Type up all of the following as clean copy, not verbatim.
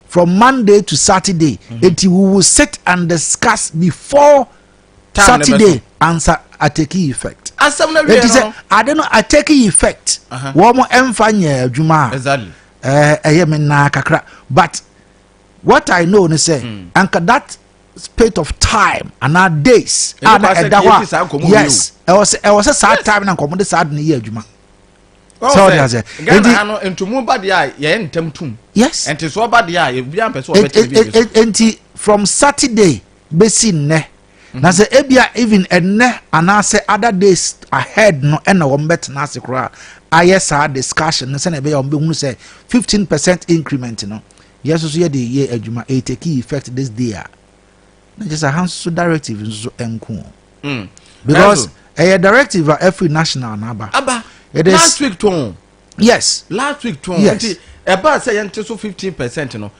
from Monday to Saturday. We will sit and discuss before Saturday answer Adeakyia effect. I don't know Adeakyia effect. One more emfanya juma. Exactly. But what I know is say anka that spate of time and our days yes I was a sad time and come sad in the year juma. So yes and to so bad from Saturday basin ne na say Abia even enne and I say other days ahead no and no bet na se kra ayesa discussion say na be on be say 15% increment no yes so the year adwuma Adeakyia effect this day just a hands so directive so enko because a directive every national naba it is last week to yes last week to yes about say ente so 15% no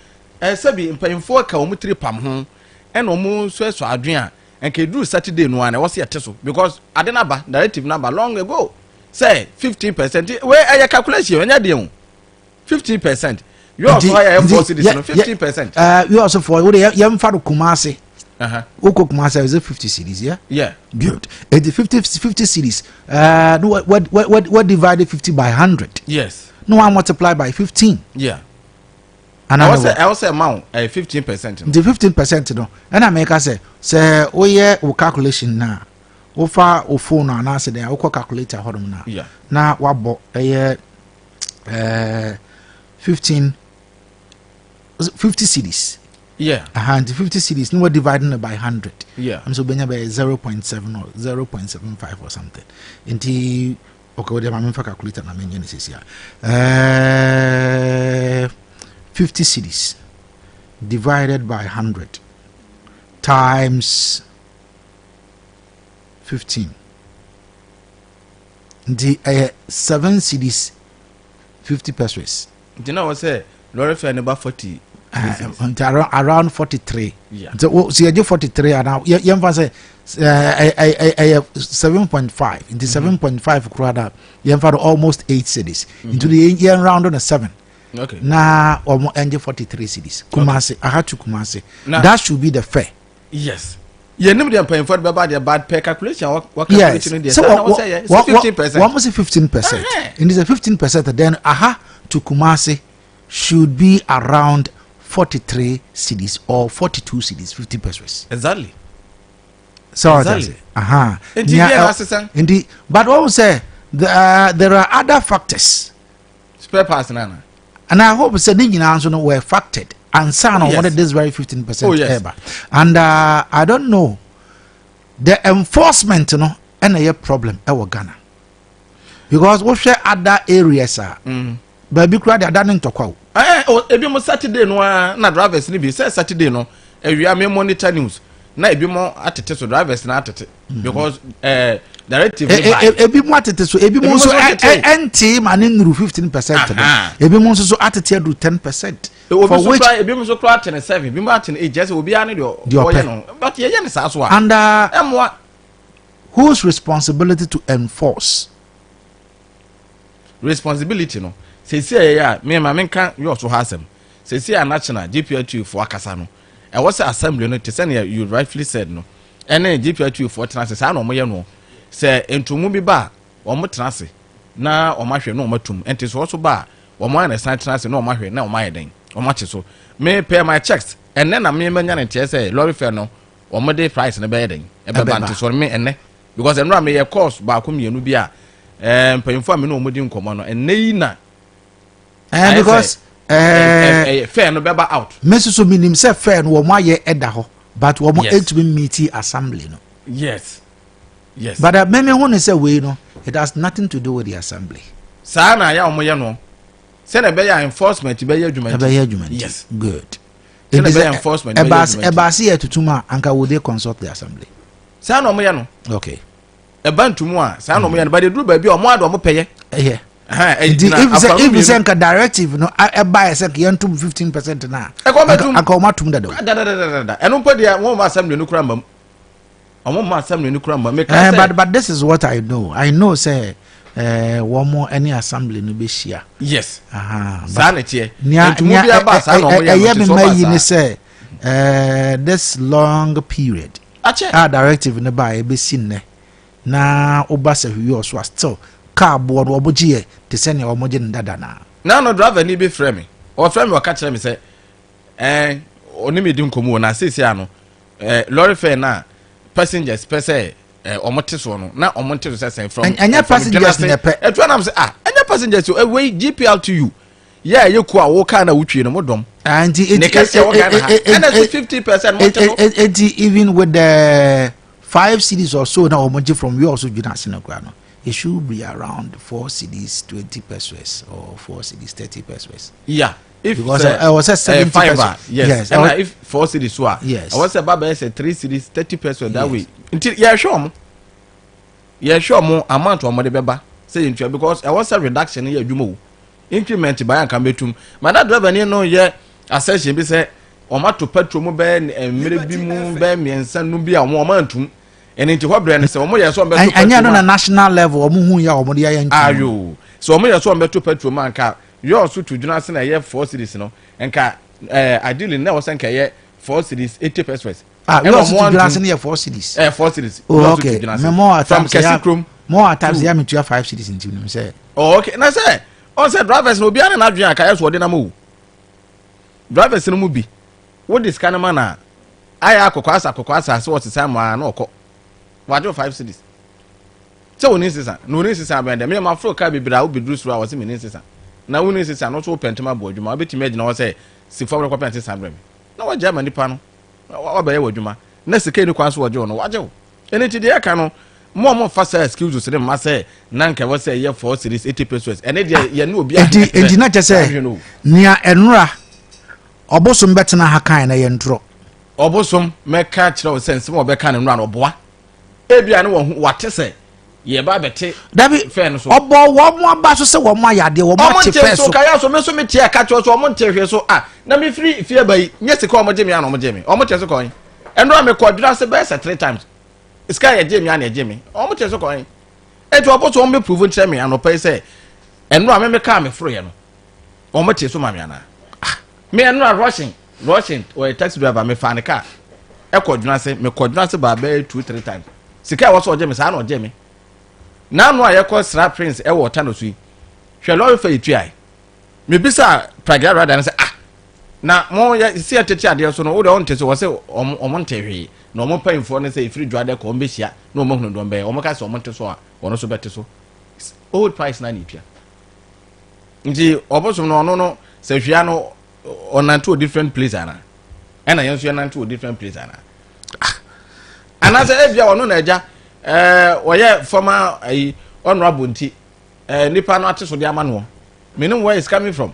say be mpanyimfo ka omu 3 pam ho and omu so adwen and can do Saturday no one was here because I didn't have directive number long ago. Say 15%. Where are your calculation? When you're 15%. You also have 15%. You also for young Faru Kumasi. Oko Kumasi is a 50 cities, yeah? Yeah. Good. At the 50 cities, what divided 50 by 100? Yes. No one multiply by 15. Yeah. And I was amount 15%. The 15% no. And I make us say oh yeah, we calculation now. Ofa o phone na say there, we calculator hodom na. Yeah. Na wabo 50 cities. Yeah. The 50 cities no dividing by 100. Yeah. I'm so benya by 0.7 or 0.75 or something. Inti okay, we dey ma for calculator na menye this here. 50 cities divided by 100 times 15. The 7 cities 50 pesos. Do you know what say? Lorry fare about 40. Around 43. Yeah. So you do 43 and now you say 7.5 into 7.5 crowd. You have almost 8 cities into the year round on a 7. Okay. Now almost 43 cities. Kumasi, I had to Kumasi. That should be the fair. Yes. You know them paying for the bad pay calculation. What calculation yes. So 15%. What was 15%? And it's a 15%. Then to Kumasi should be around 43 cities or 42 cities, 50 pesos. Exactly. So exactly. Indeed. But what we say there are other factors. Spare parts, Nana. And I hope the answer were factored and son on what it is very 15% ever. And I don't know the enforcement, and a problem our Ghana. Because we share other areas but be crowded done in Toko. If you Saturday no na drivers ni be say Saturday no we are monitor news. Na ebi mo atete so drivers na atete because directive ebi mo atete so ebi mo so NT man nru 15%. Ebi mo so atete do 10%. For which ebi mo so cry 7 ebi mo atene e just obi ani do no but ye ne sa so and whose responsibility to enforce responsibility no say ya me ma menka you also hasem say a national GPA2 for akasa no e was assembly no to say you rightfully said no ene GPA2 for tenase say na omoye no say entumu bi ba omo tenase na omahwe na omatum enti so so ba omo na san tenase na omahwe na omaye den omache so me pay my checks ene na me manya na tie say lorry fare no omo dey price na be den e be ba nti so me ene because enra me ye course ba ko mienu bi a mpanyimfo me no omodi nkomo no ene yi na because fair no beba out. Messi so minim say fair no wo ye eda ho but wo mo to be meeting assembly no. Yes. Yes. But me who say we no it has nothing to do with the assembly. Sa na ya omo ye no. Say na be ya enforcement be ya adwuma. Be ya adwuma. Yes. Good. Say na be ya enforcement be ya adwuma. Eba see tutuma anka wo dey consult the assembly. Sa na omo ye no. Okay. Eba ntumu a sa na omo ye no but dey do ba bi omo ado omo peye. Yeah. If you send a directive, no, I buy a second, you 15% now. I call my tomb. I don't put the one assembly no crumb. I want my assembly no crumb. But this is what I know. I know, say, womo any assembly no be share. Yes. Sanity. Nia me may ni say this long period. Directive in the buy be seen na obasa hu so still car board obogie to send your mojin dadana. Now no driver ni be frame. Or frame wa catch me say oni me dim komo na say ano lorry fare na passengers per se omote so no na omote so say from anya passengers na pe e to na say anya passengers so we GPL to you yeah you ko a wo ka na wutwe no modom and it 50% even with the 5 cities or so now omote from you also juna sinakwa no it should be around 4 cities 20 pesos or 4 cities 30 pesos. Yeah. If because I was at 70 fiber, yes. And if 4 cities were, yes. I was about to say 3 cities 30 pesos that way. Until yeah, sure more amount of money beba say because I was a reduction in your jumo increment by and betum. My that driver no yeah accession be say o ma to petrol mo be maybe mu be me nsan no bi a mo amantum and into what brand say o mo yes so beto petrol. And na national level o mo hu ya o mo dey yan. Ayo. So o mo yes so beto petrol man ka you also to join us na ye 4 cities no enka ideally na was enka ye 4 cities 80 pesos. You also to join us na ye 4 cities. 4 cities. Oh, okay. Me more from Kesikrom. More times ya me to 5 cities in you say. Oh, okay. Na say on say drivers no bia na adwen aka yes wo de na mo. Drivers no mu bi. What this kind of man na aya kokwasa so what say ma na okọ. Wa 5 cities. So we need sisa. No need sisa abende. Me ma fro ka bibira wo bidru sura wo se me need sisa. Na woni sisa no so pentema bo adwuma obetime agina wo say si fo ko pente sandrem na wa jama nipa no wa ba ye wadwuma na sika ni kwan so wo no wa je wo eni ti de aka no mo fa say excuse so dem ma say na nka wo say ye 4 series 80 pesos eni de ye no obi enti na che say nia enura obosom betena ha kan na ye ntro obosom meka kire wo sense mo be kan enura no boa ebia ne wo wate say ye ba bete dabi obo wo mo aba so se wo mo ayade wo mo te fe so kaya so me so me tie aka cho so mo nte hwe so na me free fie bai nye se ko mo jemi ana mo jemi o mo te so ko yin eno me ko dura se be se 3 times iska ye jemi ana ye jemi o mo te so ko yin e to obo so me prove nche me ana pe se eno me ka me free no o mo te so ma me ana me eno rushing or taxi driver me fa ne car e ko dura se me ko dura se ba be 2-3 times sika wo so jemi sa na o jemi na no ayekọ sra prince e wo tano sui hwe lori fa ituai me bisa praga rather na say na mo ya si atete ade so no wo de on tese wo say omo ntehwe na omo painfo ne say ifri dwade ko mbehia na omo hunu dombe omo ka say omo nte so a wono so bete so old price na ni pia nji obosom no no say hwia no onanto different place ana ena yenso yananto different place ana ana say ebia wono na eja oye former honorable nti nipa no ateso de amano meaning where is coming from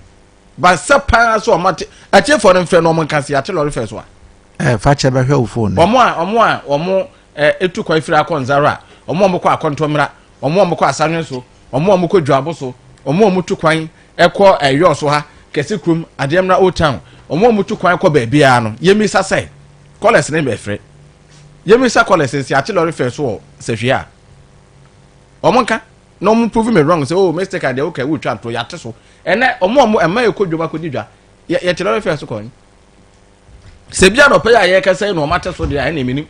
but sapa so mate ache for them friend no man kan se ache lorry first one fa che be hwe wo phone omo etu kwa ifira akonzara omo kwa akontomra omo kwa asanwe so omo kwa dwabo so omo tu kwan ekọ eyo so ha Kesikrom Ademra Old Town omo tu kwan kwa ba bia no yemisa say college ne be frɛ yemisa college si ache lorry first wo se hwia omonka no mo prove me wrong say oh mistake ade okay we twa to yate so ene omo ema ekodwoma kodidwa ye lorry first ko se bia no pay aye ka say no mate so dia ene minim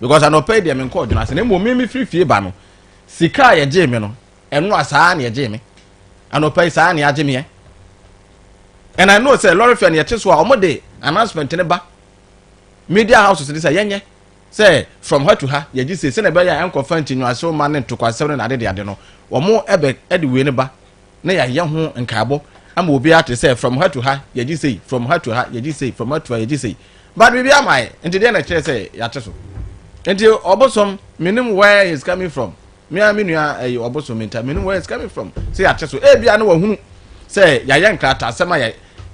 because I no pay dem nko dwuna se na mo me free fie ba no sika ye je me no eno asa na ye je me ano pay sa na ye je me and I know say lorry first ye te so a omo de announcement ne ba media houses dey say yenye say from her to her ye ji say na be ya enko fantinyu aso man to kwasem na ade no omo ebe ede we ne ba na ya ye ho nkabo ama obi ate say from her to her ye ji say from her to her ye ji say from her to her ye ji say but we be am I enti dey na kire say ya te so enti obosom minim where is coming from me nua obosom enta minim where is coming from say ya te so e bia na wahunu say ya ye nkrata asema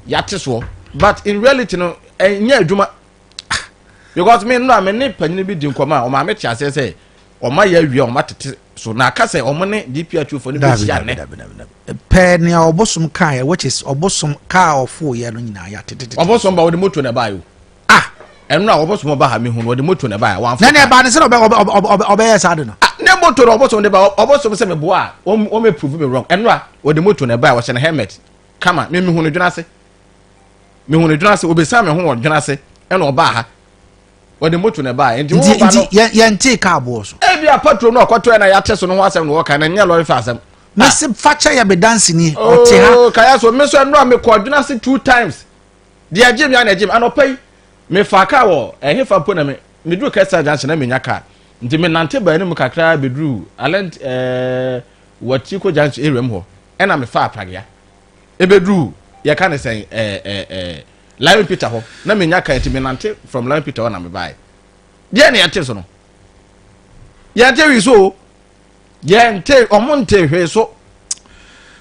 ya te so but in reality no enya adwuma because me no me ne panyin bi di nkoma o ma me tia say o ma ya wi o ma tete so na aka say o mo ne DPR2 for ne bi tia ne pe ne obosom kai which is obosom car of 4 year no nyina ya tete obosom ba wo de moto na ba yo enu a oboso mo ba ha me hu no de moto ne ba wan na na ba ne se obeye sa de no ne moto no oboso de ba oboso se me bo a o me prove me wrong enu a o de moto ne ba wo se ne helmet kama me hu no dwena se me hu no dwena se obesa me hu wo dwena se enu oba ha o de moto ne ba enti wo ba no ye nti ka abo so e bia patrol no akoto na ya teso no ho asem no wo ka na nya lorry fa asem Messi facha ya be dance ni ote ha oh kaya so me so enu a me ko dwena se 2 times dia gym ya na gym anopai me fa ka wo fa po na me duru kesa junction na me nya ka nti me nante ba ni mu kakra be duru alent wati ko junction area ho e na me fa apagya e be duru ye ka ne sen Lion Peter ho na me nya ka nti me nante from Lion Peter na me bai dia ne yate so no yate wi so yente omonte hwe so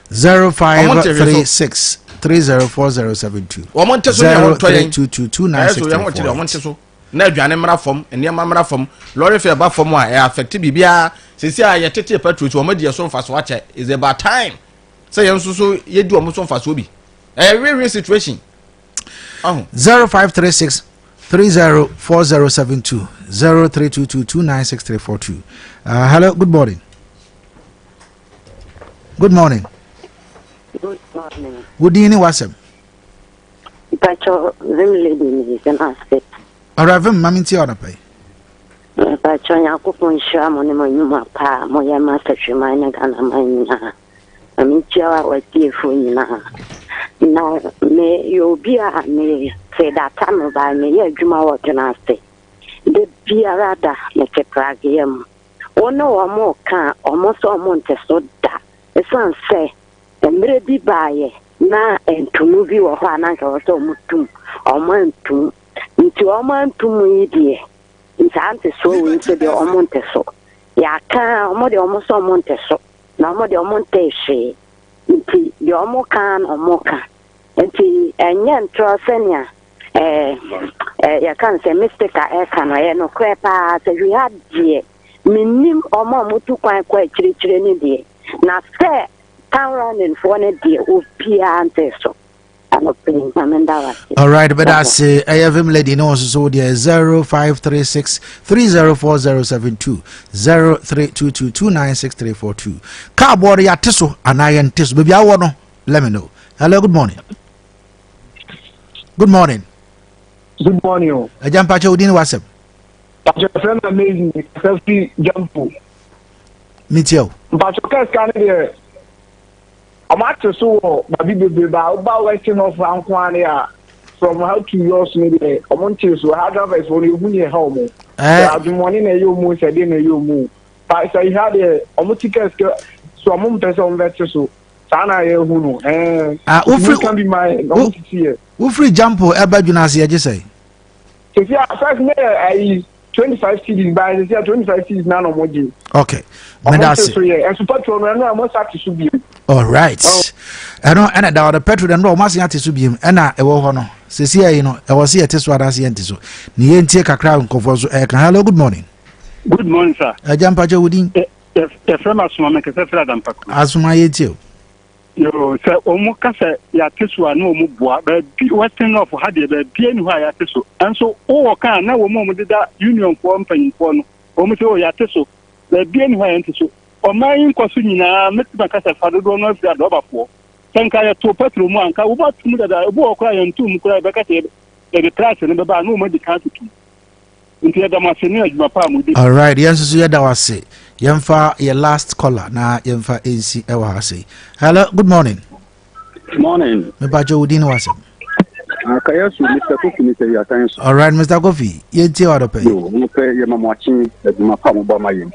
0536 304072 omonte so ne ho to yen 02222964 omonte so na adwane mra fom eniema mra fom lorry fare ba fom a e affect bibia sesi a yetete petrol so omadi so mfa so ache is about time say yen so yedi omo so mfa so bi real situation 0536 304072 0322296342 hello good morning. Good morning. Good morning. Good evening, Wasem. Pacho, them lady is an aspect. Aravim, Maminti on a pay. Pacho, Yakupon Sham on the Monuma Pa, Moya Master Shimana Gana Mina. I mean, Chia was tearful now. Now, may you be a me say that time by me, yeah, Juma was an aspect. The Piarada, Mr. Pragium. One or more can almost all Monteso da. The son say, mmerɛ bi baaye na entumu bi wɔ hɔ ananka wɔ sɛ ɔmutum ɔmantum nti ɔmantum yi deɛ nsante so wɔ nso deɛ ɔmonte so yɛaka ɔmo deɛ ɔmo sɛ ɔmonte so na ɔmo deɛ ɔmonte hwee nti deɛ ɔmo ka na ɔmo ka nti ɛnyɛ ntorɔ sɛnea yɛka sɛ mistake a ɛka no ɛyɛ nokorɛ paa sɛ hwee adeɛ menim ɔmo a motu kwan kɔ akyirikyiri ne deɛ na sɛ town running for one day of Pia so. All right, but I say I have him lady no so there 0536 304072 0322296342. Cardboard ya teso and I and teso baby I want let me know. Hello, good morning. Good morning. Good morning. I jump at your dinner was Your friend amazing selfie jump. Meet you. But you can't scan it. I'm actually so baby about waiting off Anquania from how to yours maybe. I want you so hard advice for you when you're home. I've been wanting a you move, I didn't you move. But I had a ticket, so I'm on person better so. Sana who can be my here. Who free jump or ever you I just say. So yeah, first I 25 cities by the 25 cities now on Moji. Okay. And support to I must have to be. All right. I know, and the petrol and no must have to be him, and I will honor. Cecilia, you know, I was here to swat as so. Nien take a crown conference. Hello, good morning. Good morning, sir. I jump at your wedding. The friend of Swamic is a friend of Paco. As my you. You say, Omokasa, Yatiswa, no Mubua, but Western of Hadia, but Pian Yatiso. And so, all can now moment did that union company for Omoto Yatiso, the Bien Yantiso. Or my inquisition, Mr. Macassa, Father, don't know if they are over for. Thank I to Petro Manka, what that I walk cry and two Mukra Becca, the class and the bar no more the country. All right, yes, you that was say. Yemfa your last caller na yemfa AC ewa say. Hello, good morning. Morning. Me ba jo udin was. Akayasu Mr. Kofi Mr. Yatanso. All right, Mr. Kofi. Ye ti wa do pay. Yo, mo pe ye mamwachi e duma pa mo ba mayem.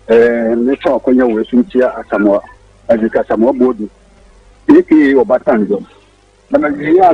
Me fa akonya we suntia asamo agika asamo bodu. Eke obatanjo. Bana ya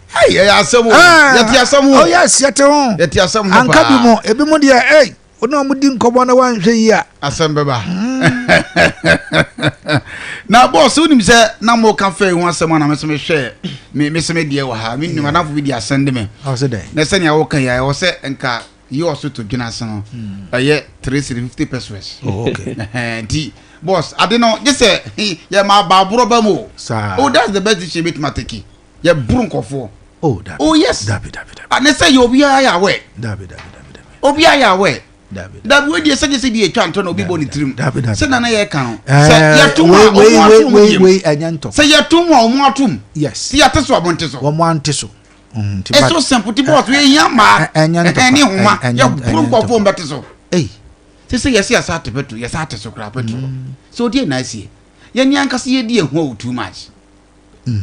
Hey, asamu. Yeti asamu. Oh yes, yeti on. Yeti asamu. Anka bi mo, ebi mo dia eh. Ono mo di nkomo na wan hwe yi a. Asam beba. Na boss unim se na mo ka fe ho asam na me se me hwe me se me die wa ha. Me nim adafo bi di asende me. Oh se dey. Na se nya wo kan ya wo se enka you also to dwena san. Aye 350 pesos. Oh okay. Di boss, I don't know. Just say yeah ma ba bro ba mo. Oh that's the best dish bit mateki. Yeah brunkofo. Oh that. Oh yes. Dabi. And they say you obi ya we. Dabi. Obi ya we. Dabi. That we dey say di etwa nto na obi boni trim. Say na ye kan. Say ya tum we anyanto. Say ya tum wa omo atum. Yes. See ya teso abonte so. Wo mo ante so. It's so simple to boss we yama. Any homa. Ya brunkofo mbete so. Eh. Say yes asate petu, yes ate so kra petu. So dey na see. Ye nyan kase ye die ho too much.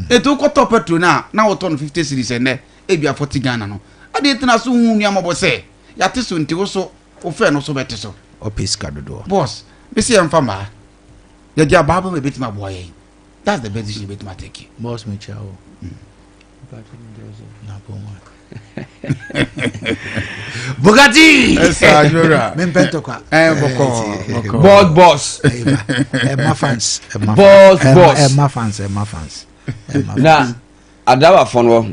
Eto koto petu na wo ton 50 cedis ene e bia 40 Ghana no. Ade tena so hu nua mabo say. Ya te so nti wo so o fe no so bete so. O piska dodo. Boss, be see am fama. Ya dia baba me betima boy. That's the best decision betima take. Boss me chao. Na pomo. Bugatti. Esa jora. Mempento kwa. Boko. Boss. My fans. Boss. My fans. Na adawa fonwo.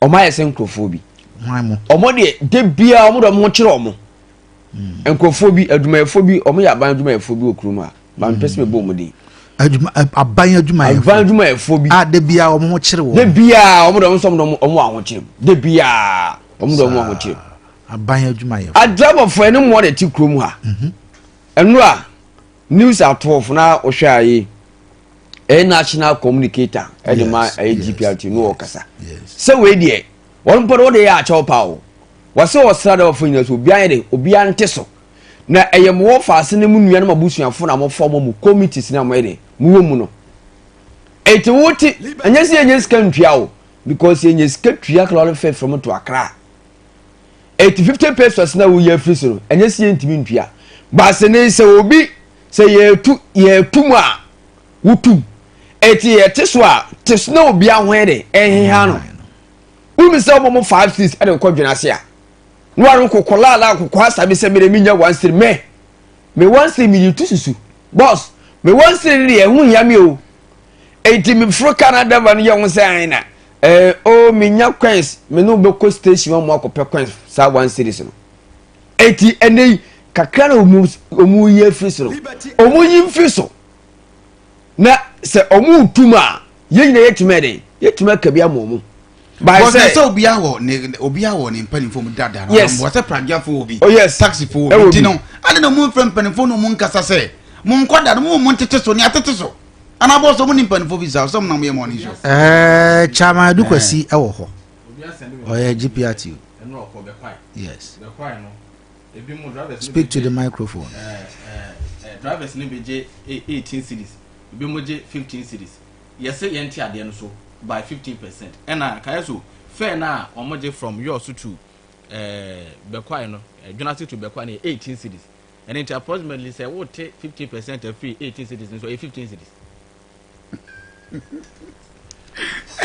Oma yese nkrofo bi. Hwan mo. Omo de bia omo do mo kire omo. Nkrofo bi adumayefo bi omo ya ban adumayefo bi okuru a. Ban pese me bo omo de. Aban adumayefo bi. De bia omo kire wo. De bia omo do nsom do omo ahwo kire. De bia omo do omo ahwo kire. Aban adumayefo. Adraba fo ene mo de ti krom ha. Enu a news at 12 na ohwe aye. A national communicator edema a GPRT no okasa. Se we die won podo de ya cha opa o. Wase osrada of nya so obi anye obi ante so. Na eyem wo fa ase ne mu nua na mabusuafo na mo form mu committees na mo ede mu wo mu no. Eti wuti anya si anya ska ntwa o because anya ska twa kala fe from to Accra. 50 pesos na wo ya free so anya si ntimi ntwa. Ba se ne se obi se ye tu mu a wutu eti etiso a tisno obi ahwede ehiha no umi se omo 5-6 ade ko dwena se a no aru kokola la kokwa sabe se mere minya 1 me 1 mi tu susu boss me 1 ri ehun ya mi o eti mi fro Canada ba no ye won se an o minya coins me no be ko station mo akopɛ coins sa 1 series no eti enei kakra na omu ye free so omu yin free so na se omu tuma ye nyina yetumede yetuma kabia momu by say so obi awo ne mpanimfo mu dada no mo se pragiafo obi taxi fo obi no ade no mu mpanimfo no mu nkasa se mu nkoda no mu ntete so ne atete so ana bo so mu ni mpanimfo bi za so mu na mo ye mo ni so chama dukwasi ewo ho oye GPRT eno ko be kwai yes be kwai no ebi mu drivers speak to the microphone drivers ni beje 18 cities ebi mu je 15 cities yese yenti ade no so by 15%. And I so fair na omoje from yours to Bekwai no Jonathan to Bekwai 18 cities. And it approximately say what take 50% of free 18 cities so 15 cities.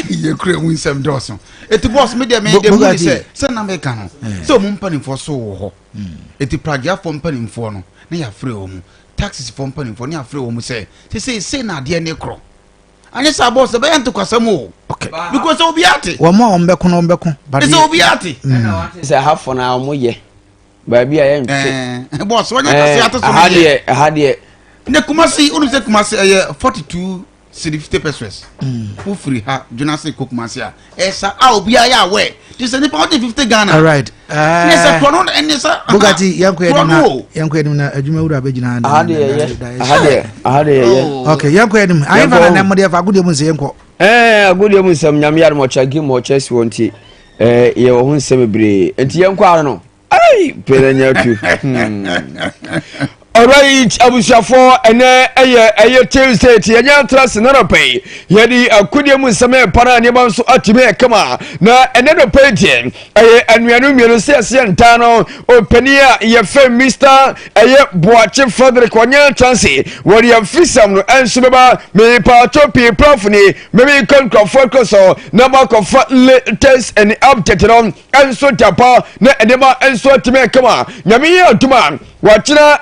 You create win some dozen. It boss me dey say na me kan no. So mo mpani for so wo ho. It pragia for mpani for no. Na ya free o mu. Taxes for mpani for na ya free o mu say na de ne kro. Anya sa boss be yanto kwasamo. Okay. Because obiate. Wo mo ombeko no ombeko. It's obiate. Say half for na mo ye. Ba bia ye ntwe. Boss wanya kasi ato so. Ahade. Ne kumasi unu se kumasi 42 50 pesos. Who free ha Jonathan Kokumasi a. Esa a obia ya we. This is 50 Ghana. All right. Nesa prono enesa. Bugatti yanko edim na adwuma wura abegina na. Ahade. Okay, yanko edim. Ayi fa na mo de fa agudie mu nse yanko. Agudie mu nsam nyame yar mo chagi mo chesi wonti. Ye wo hu nsem bre. Enti yanko ara no. Ai, peranya tu. Alright, abusuafo ene eye Tuesday ti enya trust na no pay. Yedi akudie mu nsame para ne ba nso atime kama na ene no pay tie. Eye anuanu mienu se ntano opania ye fe Mr. eye Boache Frederick onya chance. Wori afisam no enso beba me pa topi prof ni me kon focus na ba ko latest and update no enso tapa na ene ba enso atime kama. Nyame ye aduma wachina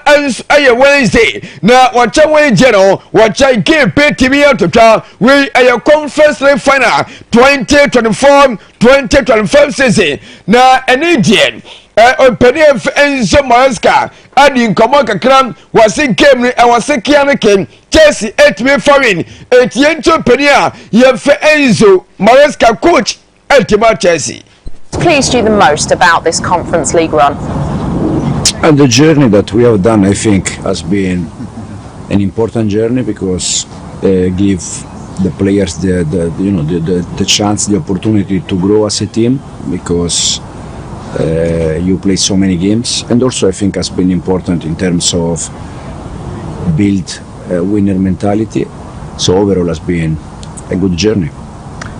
aye Wednesday na wacha Wednesday no wacha game PTV atotwa we aye conference league final 2024-2025 season na enidien openief enzo Maresca adi nkomo kakram wase game ni wase kiane ken Chelsea 8 foreign etiento penia ye fe enzo Maresca coach ultimate Chelsea. Pleased you the most about this conference league run? And the journey that we have done, I think, has been an important journey because give the players the chance, the opportunity to grow as a team because you play so many games, and also I think has been important in terms of build a winner mentality. So overall, has been a good journey.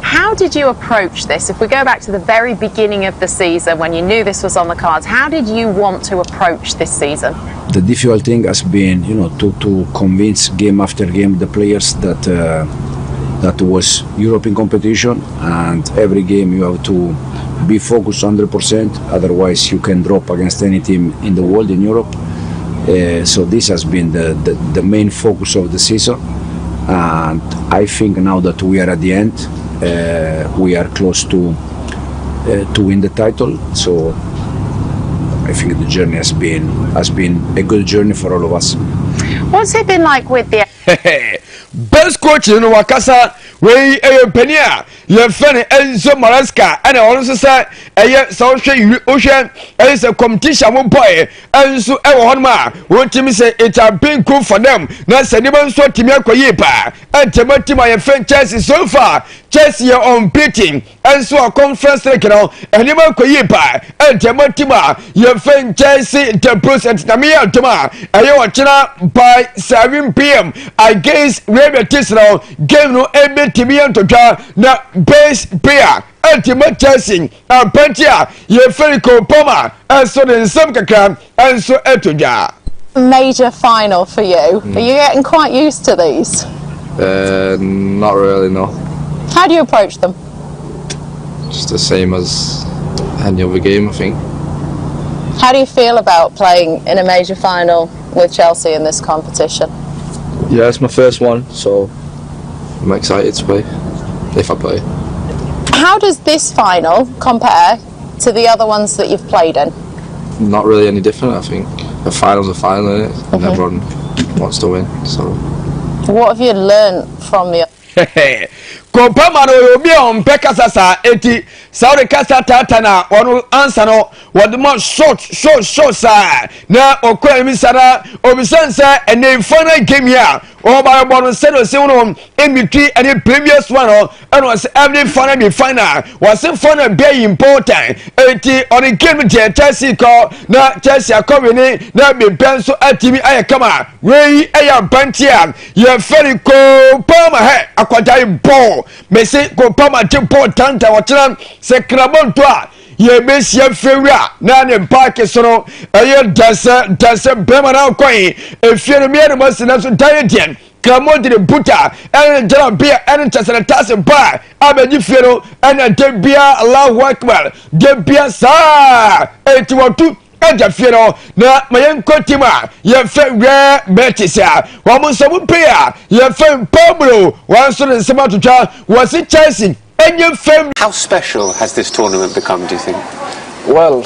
How did you approach this? If we go back to the very beginning of the season, when you knew this was on the cards, how did you want to approach this season? The difficult thing has been, to convince game after game the players that that was European competition, and every game you have to be focused 100%. Otherwise, you can drop against any team in the world in Europe. So this has been the main focus of the season, and I think now that we are at the end. We are close to win the title, so I think the journey has been a good journey for all of us. What's it been like with the best coach in Wakasa? We penia ye fene Enzo Maresca and also say ocean is a competition one boy Enzo Honma. What Timmy say it has been cool for them. Now Seniman so Timmy Koyepa and Timothy my friend Chelsea so far. Chelsea are unbeaten and so a conference like and Timothy Koyepa and Timothy your friend Chelsea the process Namia Toma and you watching by 7 p.m. against Rebel Tisno game no Timian to na base player ultimate Chelsea and Pentia ye Felico Poma and so then some kakram and so etuja. Major final for you. Are you getting quite used to these? Not really, no. How do you approach them? Just the same as any other game, I think. How do you feel about playing in a major final with Chelsea in this competition? Yeah, it's my first one, so I'm excited to play, if I play. How does this final compare to the other ones that you've played in? Not really any different, I think. A final's a final, isn't it? And everyone wants to win, so. What have you learned from the Kompama no obi on peka sasa eti Saudi kasa tatana wonu answer no wode mo short sa na okwa mi sara obisansa ene final game here o ba bo no se no se wono emiti ene previous one and was every final be final was final be important eti on the game je Chelsea ko na Chelsea akọwini na be benso atimi ayekama we eya bantia ye feri ko pama he akwadai ball me se ko pama je ball tanta wachira se krabon to a ye mesia fewia na ne park so no eye dasa bema na koyin efie no me no masina so diet Kamo de buta and Jalabia and Tasas bar Abeji Fero and Debia Allahu Akbar Debia Sa 812 Fero na mayen kotima ye fe rare betisa wa mo so pay ye fe Pablo one so the sema to twa was it Chelsea enye fem. How special has this tournament become, do you think? Well,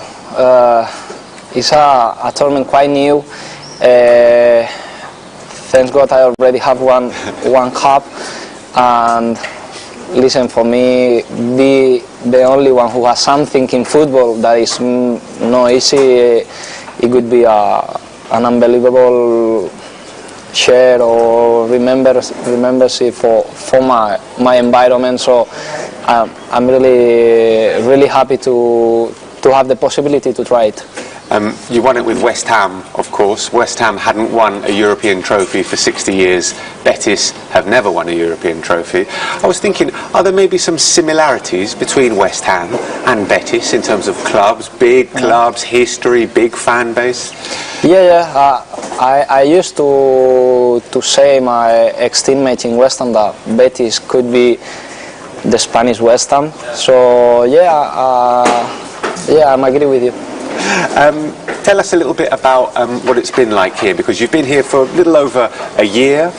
it's a tournament quite new. Thank God I already have one cup, and listen, for me, be the only one who has something in football that is not easy. It could be an unbelievable share or remembership for my environment. So I'm really happy to have the possibility to try it. You won it with West Ham, of course. West Ham hadn't won a European trophy for 60 years. Betis have never won a European trophy. I was thinking, are there maybe some similarities between West Ham and Betis in terms of clubs, big clubs, history, big fan base? I used to say my ex-teammate in West Ham that Betis could be the Spanish West Ham. So I'm agree with you. Tell us a little bit about what it's been like here, because you've been here for a little over a year.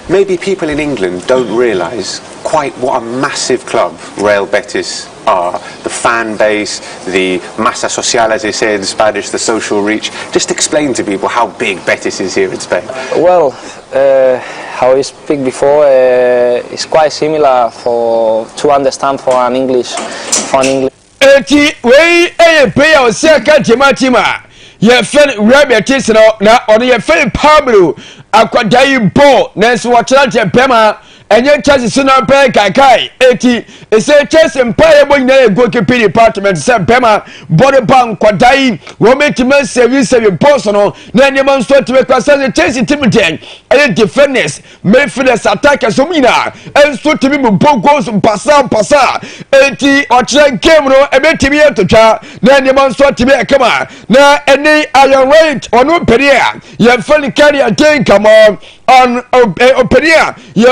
Maybe people in England don't realise quite what a massive club Real Betis are. The fan base, the masa social, as they say in Spanish, the social reach. Just explain to people how big Betis is here in Spain. Well, how I speak before is quite similar to understand for an English. Eti wey player o se ka tima ye fen Betis no na ono ye fen Pablo akwadai ball na so watch bema enye Chelsea so na pe kai eti ese Chelsea empire bo nyina goalkeeping department se bema body bank kwadai wo metima save boss no na enye man so tibe kwasa Chelsea team den e defenders midfielders attackers so mina en so tibe mo goals passa eti ochire game no e betimi etotwa na enye man so tibe kama na eni iron right onu peria ye feli carry again come on peria ye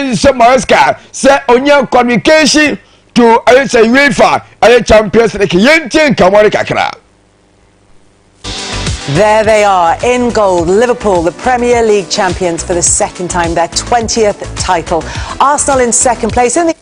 Enzo Maresca say onya communication to say UEFA Champions League yentin kamori kakra. There they are in gold, Liverpool, the Premier League champions for the second time, their 20th title. Arsenal in second place in the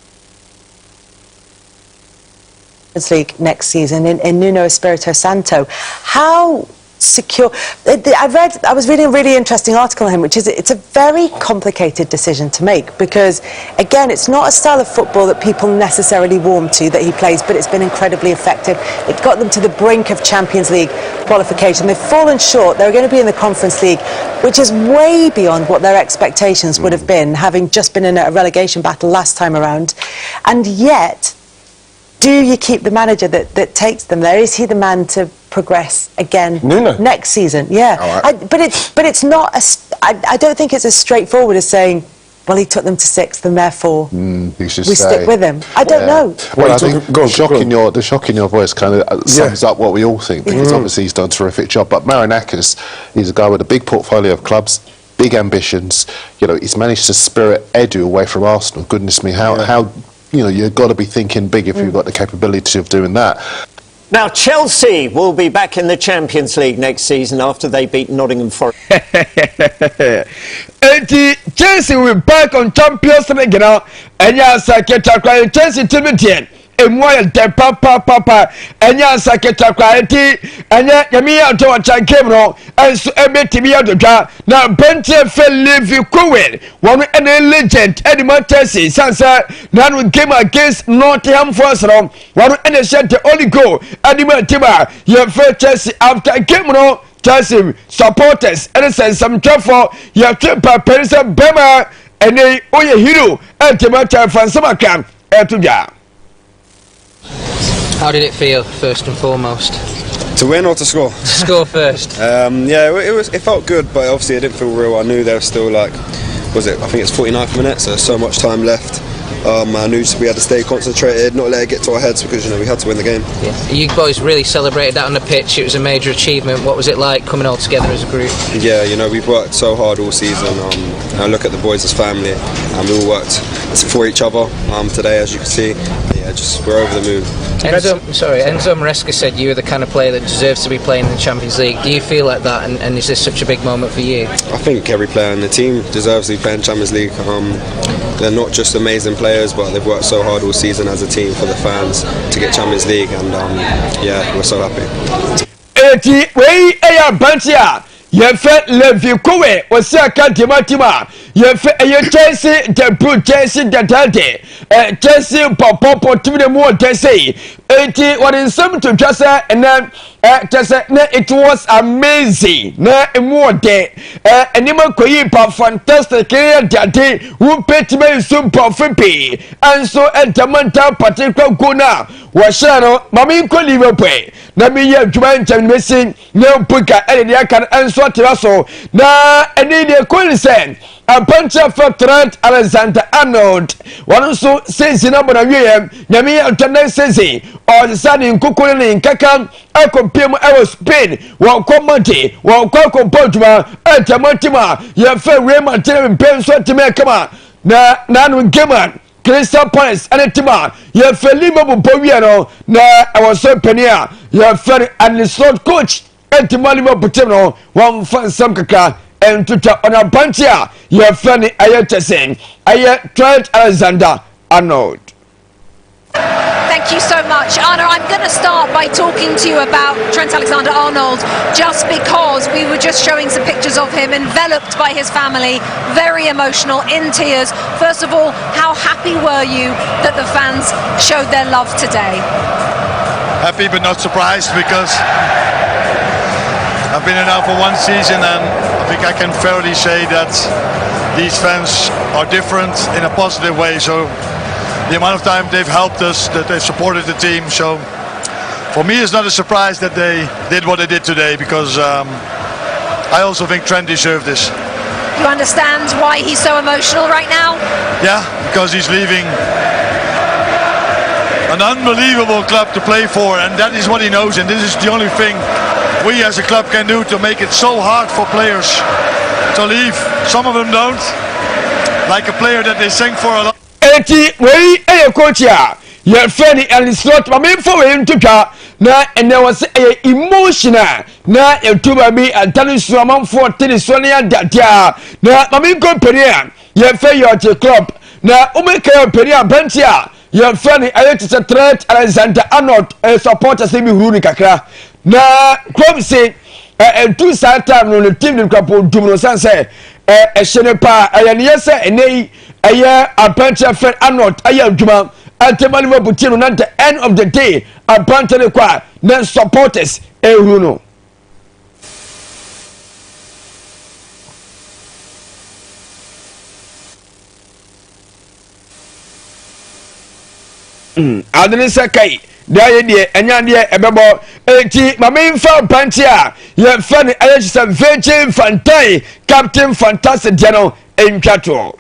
Champions League next season in Nuno Espirito Santo. How secure? I was reading a really interesting article on him, which is it's a very complicated decision to make, because again, it's not a style of football that people necessarily warm to that he plays, but it's been incredibly effective. It got them to the brink of Champions League qualification. They've fallen short. They're going to be in the Conference League, which is way beyond what their expectations would have been, having just been in a relegation battle last time around. And yet, do you keep the manager that takes them there? Is he the man to progress again next season? But it's not I don't think it's as straightforward as saying, well, he took them to sixth and therefore we stick with him. I don't know. Well, I think the shock in your voice kind of sums up what we all think, because obviously he's done a terrific job. But Marinakis, he's a guy with a big portfolio of clubs, big ambitions. You know, he's managed to spirit Edu away from Arsenal. Goodness me, how you know, you've got to be thinking big if you've got the capability of doing that. Now, Chelsea will be back in the Champions League next season after they beat Nottingham Forest. Chelsea will be back on Champions League now. And yes, Chelsea team again. Emwa de papa enya saketa kwaeti enya yami ato wachankem no enso ebetimi adodwa na bentie fe levi Cowen one ene legend Edmund Chelsea sansa na no game against Nottingham Forest no one ene shot the only goal Edmund Tiba ye fe Chelsea after game no Chelsea supporters and send some for ye trip Paris Bema ene oye hero Edmund Fansama kan etuja. How did it feel, first and foremost? To win or to score? To score first. It felt good, but obviously it didn't feel real. I knew there was still I think it's 49th minute, so much time left. I knew we had to stay concentrated, not let it get to our heads, because we had to win the game. Yeah. You boys really celebrated that on the pitch. It was a major achievement. What was it like coming all together as a group? Yeah, we've worked so hard all season. I look at the boys as family, and we all worked for each other today, as you can see. We're over the moon. Enzo Maresca said you were the kind of player that deserves to be playing in the Champions League. Do you feel like that, and is this such a big moment for you? I think every player in the team deserves to be playing Champions League. They're not just amazing players, but they've worked so hard all season as a team for the fans to get Champions League, and we're so happy. Yefe Levi Kowe was a Kantimatima. Yefe Chelsea, the Blue Chelsea, the Tante, Chelsea, Popo, to the more Chelsea. 80 what is some to Jassa, and then it was amazing. Na more de anima koyipa fantastic day who pet me super fipi and so entamanta particular gona washano mami ko Liverpool na mi ye djuman chan mesin na puka ene aka anso tiraso na ene de consent a bunch of Trent Alexander-Arnold one also says in abona wiem nyame alternate says or the sun in kukule in kakam a compare I Spain wa komante wa kwa kompotuma entamantima ya fe rema tele penso time kama na nanu geman Crystal Palace and Tima ya fe Liverpool bowiano na awaso penia ya fe and slot coach entima Liverpool no one fan some kaka and tuta on a bunchia ya funny ayatesen aya Trent Alexander-Arnold. Thank you so much, Anna. I'm going to start by talking to you about Trent Alexander-Arnold, just because we were just showing some pictures of him enveloped by his family, very emotional, in tears. First of all, how happy were you that the fans showed their love today? Happy but not surprised, because I've been here now for one season, and I think I can fairly say that these fans are different in a positive way. So the amount of time they've helped us, that they've supported the team. So for me, it's not a surprise that they did what they did today, because I also think Trent deserved this. You understand why he's so emotional right now? Yeah, because he's leaving an unbelievable club to play for, and that is what he knows, and this is the only thing we as a club can do to make it so hard for players to leave. Some of them don't, like a player that they sang for a lot. Eti wey coach ya your friend and slot ma me for him to na and there was a emotional na tuba me and tell you among 40 so na dadia na ma me company your friend your club na o me ka company bentia your friend ayet Trent Alexander-Arnold supporters be huru ni kakra na club say two side time no the team nkapo dumno san say ehye pa ayane say enei aya apprentice friend Arnold aya adwuma atema Liverpool team no at the end of the day apprentice kwa na supporters ehuru no adene sakai daye die enya die ebebo enti mame mfa panti a ye fa ne ayechisa BECHEM fantai captain fantastic diano entwato.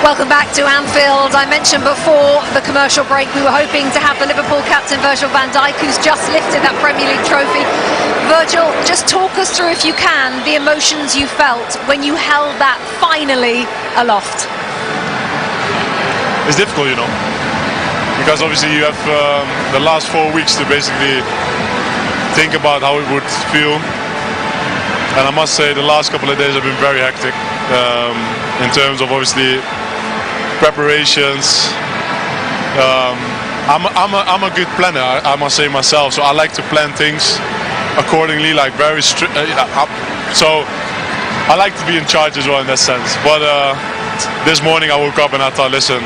Welcome back to Anfield. I mentioned before the commercial break we were hoping to have the Liverpool captain Virgil van Dijk, who's just lifted that Premier League trophy. Virgil, just talk us through, if you can, the emotions you felt when you held that finally aloft. It's difficult, you know, because obviously you have the last 4 weeks to basically think about how it would feel, and I must say the last couple of days have been very hectic in terms of obviously preparations. I'm a good planner, I must say myself, so I like to plan things accordingly, like very strict. So I like to be in charge as well in that sense. But this morning I woke up and I thought, listen,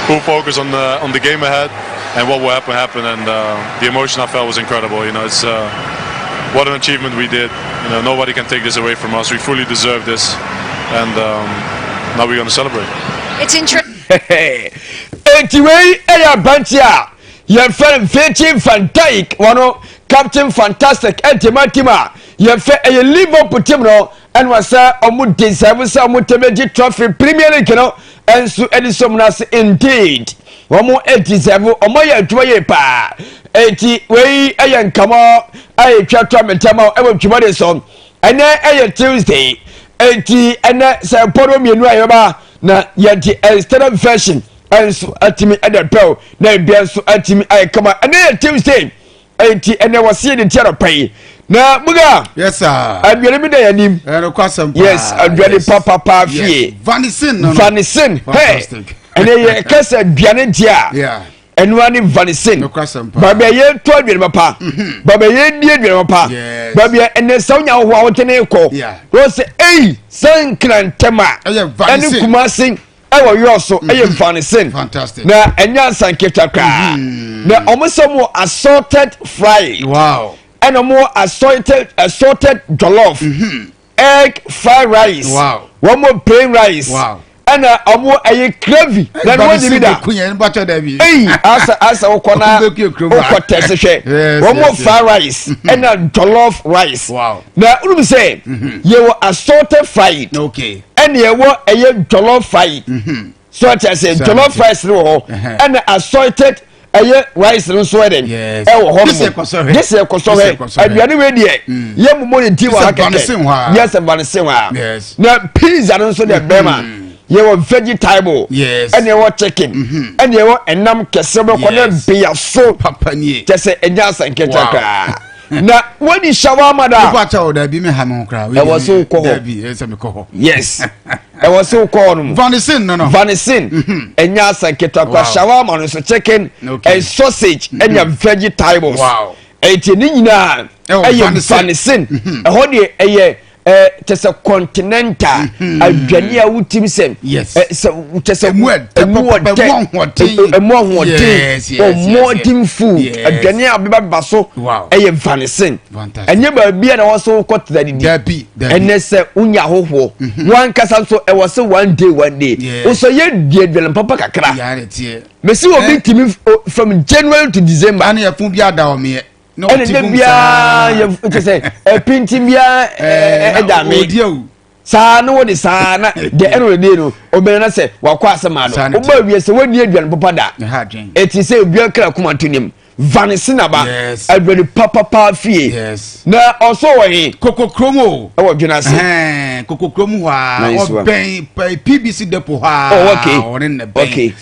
we'll focus on the game ahead, and what will happen, and the emotion I felt was incredible. You know, it's what an achievement we did. You know, nobody can take this away from us. We fully deserve this, and now we're going to celebrate. It's interesting. Anyway, aya bantia your friend BECHEM van Dijk wano captain fantastic entimatima your friend Liverpool team no and was omu deserve say omu temeji trophy Premier League no and so edisom nas indeed omu deserve omo ya adwuma ye pa enti we aya nkamo aya twa tournament e wotwuma de so ene aya Tuesday enti ene say poro mienu ayeba na yenti extended version and so atimi adapel na bia so atimi ay kama ene Tuesday enti ene wase de tiara pai na muga yes sir adwere mi da yanim yes adwere papa fie vanison hey ene ye kasa aduane dia yeah enu ani vanison baba ye to adwere papa baba ye die adwere papa baba ene sawnya ho a wotene ko wo se ei san krantema ene kumasin ɛwɔ yɔ so ɛyɛ mfanisin fantastic na ɛnya sanketa kra na ɔmo sɛ mo assorted fry wow ɛna mo assorted jollof egg fried rice wow one more plain rice wow ɛna ɔmo ɛyɛ gravy na no di da asa okona okotese hwɛ one more fried rice ɛna jollof rice wow na unu say ye were assorted fried okay ɛna ye were ɛyɛ jollof fried so I say jollof rice no ɛna assorted ɛyɛ rice no so ɛden ɛwɔ hɔ this year koso hɛ aduane we die ye mumo ne ti wa keke yes vanessa wa na pizza no so de bema ye wɔ vegetable ɛna ye wɔ chicken ɛna ye wɔ enam kese be ko na beya so papanie kese enya sanketa kra na woni shawarma da ko acha o da bi me ha me kra e was so ko da bi e se me ko yes e was so ko no vanessa no vanessa enya sanketa kwa shawarma no so chicken and sausage enya vegetables wow eti ni nyina eye vanessa e ho de eye tese continental adwane a wutim sem tese modern food adwane a beba baso eye vanessa enye ba bia na woso kotda didi enne se unya hoho wan kasa so e wose one day so ye die papa kakra mesi obi timi from January to December ana yefun bia da o me no bia you say pinti bia da me saa no wodi saa na de ero de no obere na se wakwa asema do oba wie se wani aduan papa da eti se bia kra kuma tonim vanessa na ba adwani papa fie na also we kokokromo e wo dwena se kokokromo wa o ben PBC depot ha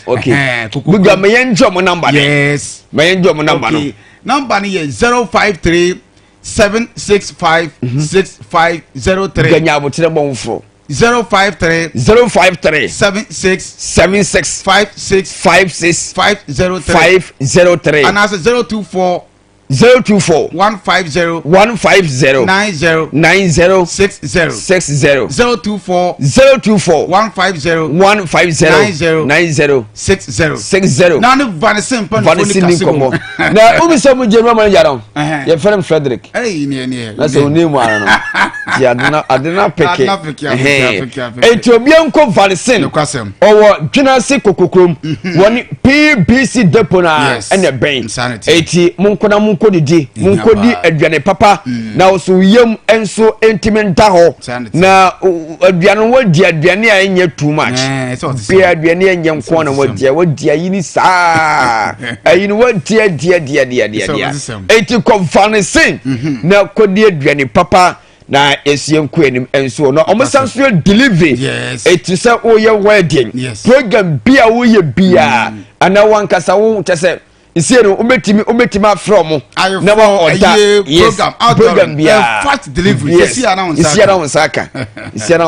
okay buga me yenjo mo number me yenjo mo number no number ni 053 765 6503 ganya abotire bonfo 053 76 56 503 and as 024 150 90 60 024 150 90 nanu vanessa komo na ubi so mu general manager don ye frem Frederick na so ni mu ara no ya adena peke Ethiopian ko vanessa owo dwinase kokokrom woni PBC depot na ene ben eti munkona munkodi munkodi aduane papa na oso yem enso entimenta ho na aduane wodi aduane a enye too much be aduane enye nko na wodi ayini saa ayini wodi dia eti conference na kodi aduane papa na esiem kwenim enso no omosanso delivery eti se oye wedding program bia oye bia ana wankasa wo tese isiero umetimi afro na wa oda program bia fast delivery isiara on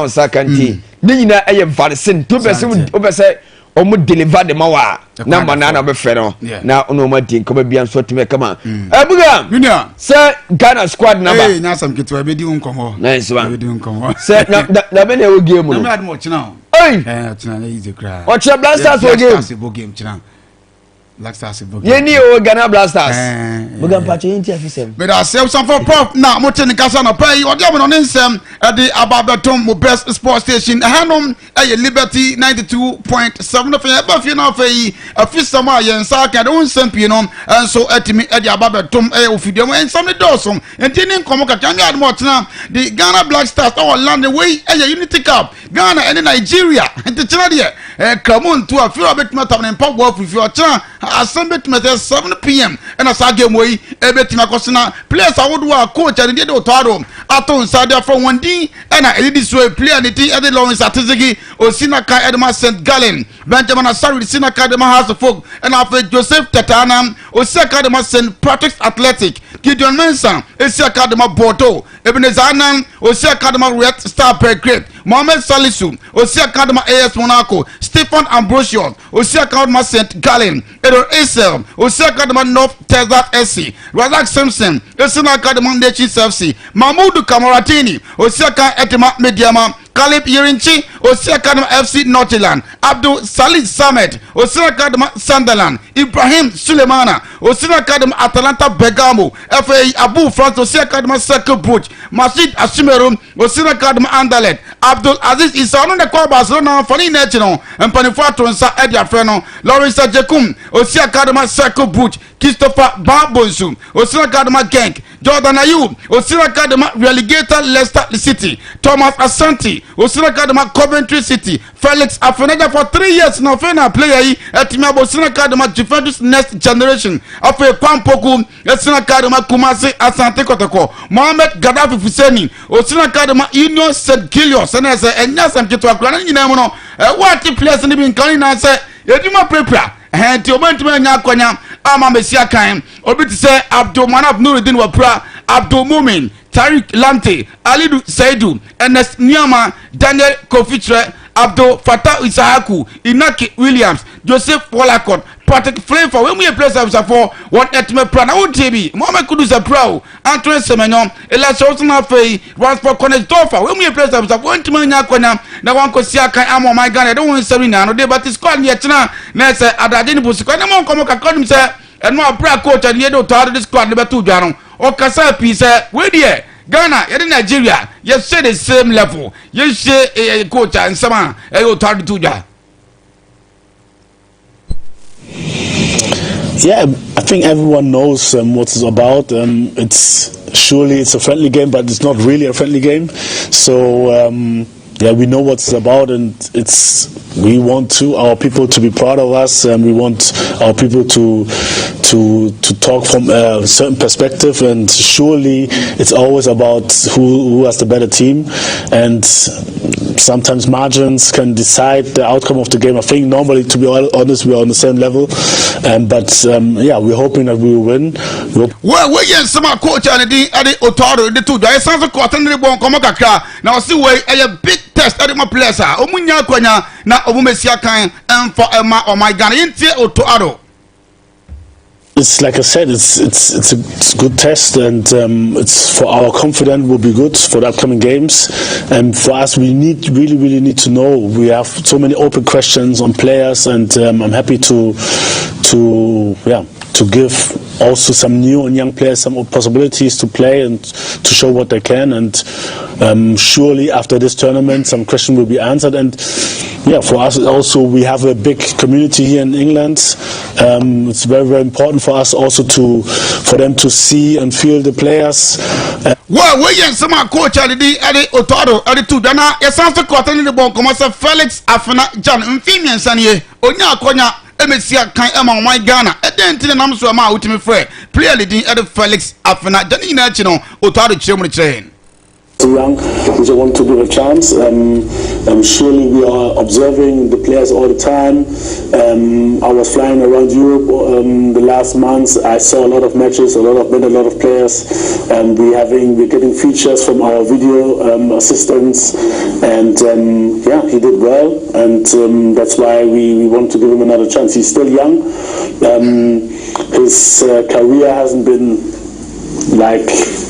saka nti ni nyina eye vaccine to bese omu deliver the mawa number na be fere na ono ma din ko bia nso timi kama abuga junior say Ghana squad number eh na sam kitwa be di unkomo nice one be di unkomo say na be na wo game no na me admo china china na easy cry o che blasters wo game china Black Stars Yeni o Ghana Blasters. Buga mpacho yinti afisem. But I say some for prof na mo ten kasa na pay odi am no nsem e ababetom mo best sports station hanom e Liberty 92.7 fe ba fi na fe afisem a yensa ka de nsem pie no enso atimi e ababetom e ofidem ensam ne dosom enti ni nkomo ka kan yad mo tena the Ghana Black Stars our land way e Unity Cup Ghana and Nigeria enti tena de kamun to afi obetima tam ne mpa go afi o tena Assemble to 7 p.m. and as I game way, Ebetima Cosina, players I would work coach and did Otaro, Aton Sadia from 1D, and I did this way play and it at the Lawrence Atizigi, or Sinaka Edema St. Gallen, Benjamin Asari, Sinaka Edema House of Folk, and after Joseph Tatana, Osaka Edema St. Patrick's Athletic, Gideon Mensa, Osaka Edema Borto, Ebenezanan, Osaka Edema Red Star Per Great, Mohamed Salisu, Osaka Edema AS Monaco, Stephen Ambrosius, Osaka Edema St. Gallen, Esel, Osaka Academy North Texas SC, Razak Simpson, Esena Academy Ndechi FC, Mahmoud Kamaratini, Osaka Etima Mediama, Caleb Yirinchi, Osi Academy FC Nottingham, Abdul Salih Samet, Osi Academy Sunderland, Ibrahim Sulemana, Osi Academy Atalanta Bergamo, FA Abu France, Osi Academy Circle Brugge, Masjid Ashimerum, Osi Academy Anderlecht, Abdul Aziz Isano de Kwa Barcelona, Fani Netino, and Panifato and Sa Edia Freno, Lawrence Jekum, Osi Academy Circle Brugge, Christopher Barbonsu, Osi Academy Genk, Jordan Ayew, Osi Academy Relegator Leicester City, Thomas Asante, Osi Academy Coventry City, Felix Afenaga for 3 years now, Fena player at Osi Academy Juventus Next Generation, Afe Pampoku, Osi Academy Kumasi Asante Kotoko, Mohamed Gaddafi Fuseni, Osi Academy Union St. Gilios, and as a Nasam Kitwa Gran, you know, what the players in the Bincani answer, Edima Prepra. And to Mantua Kwanya, Ama Messia Kaim, Obit say Abdul Manaf Nuruddin Wapra, Abdul Mumin, Tariq Lante, Alidu Saidu, Ernest Nyama, Daniel Kofitre, Abdul Fatah Isahaku, Inaki Williams, Joseph Wallacott, Patrick Flavor. When we play some for what etme plan, I won't be Mohamed Kudus a pro, Antoine Semenon, Elas Osuna Fay, once for Connect Toffa. When we play some for Antimania, now one Kosiaka, Amo, my gun, I don't want Serena, no day, but it's called Yetna, Nessa, Adadin Busco, no more come call himself, and more prayer coach and Yedo to this squad, number 2 Jano, or Casa Piece, where dear. Ghana, in Nigeria, you say the same level. You say a coach and someone, I will tell you. Yeah, I think everyone knows what it's about. It's a friendly game, but it's not really a friendly game. So yeah, we know what it's about, and we want our people to be proud of us, and we want our people to talk from a certain perspective, and surely it's always about who has the better team, and sometimes margins can decide the outcome of the game. I think normally, to be honest, we are on the same level, but yeah, we're hoping that we will win. Well, we get some coach and the Otaro, the two guys, sounds like quarter bon Komokaka. Now, see where a big test at my place. Omunya Konya, na Omumesia kind, and for Emma or my Ghana, Otaro. It's like I said, it's a good test, and it's for our confidence will be good for the upcoming games. And for us, we really need to know. We have so many open questions on players, and I'm happy to give also some new and young players some possibilities to play and to show what they can. And surely after this tournament, some questions will be answered. And yeah, for us also, we have a big community here in England. It's very important for us also for them to see and feel the players. Well, we get some coach at the Otaro at the two Dana. It sounds like quarter in the bon commerce Felix Afena John Infinian Sanye Onya Konya. Emesia kan ema my Ghana edenti na namso ma utimi frɛ player leading at Felix Afena Jani na chino Otaro chemu chain young, which I want to give a chance. Surely we are observing the players all the time. I was flying around Europe the last months. I saw a lot of matches, met a lot of players. We're getting features from our video assistants, and yeah, he did well, and that's why we want to give him another chance. He's still young. His career hasn't been like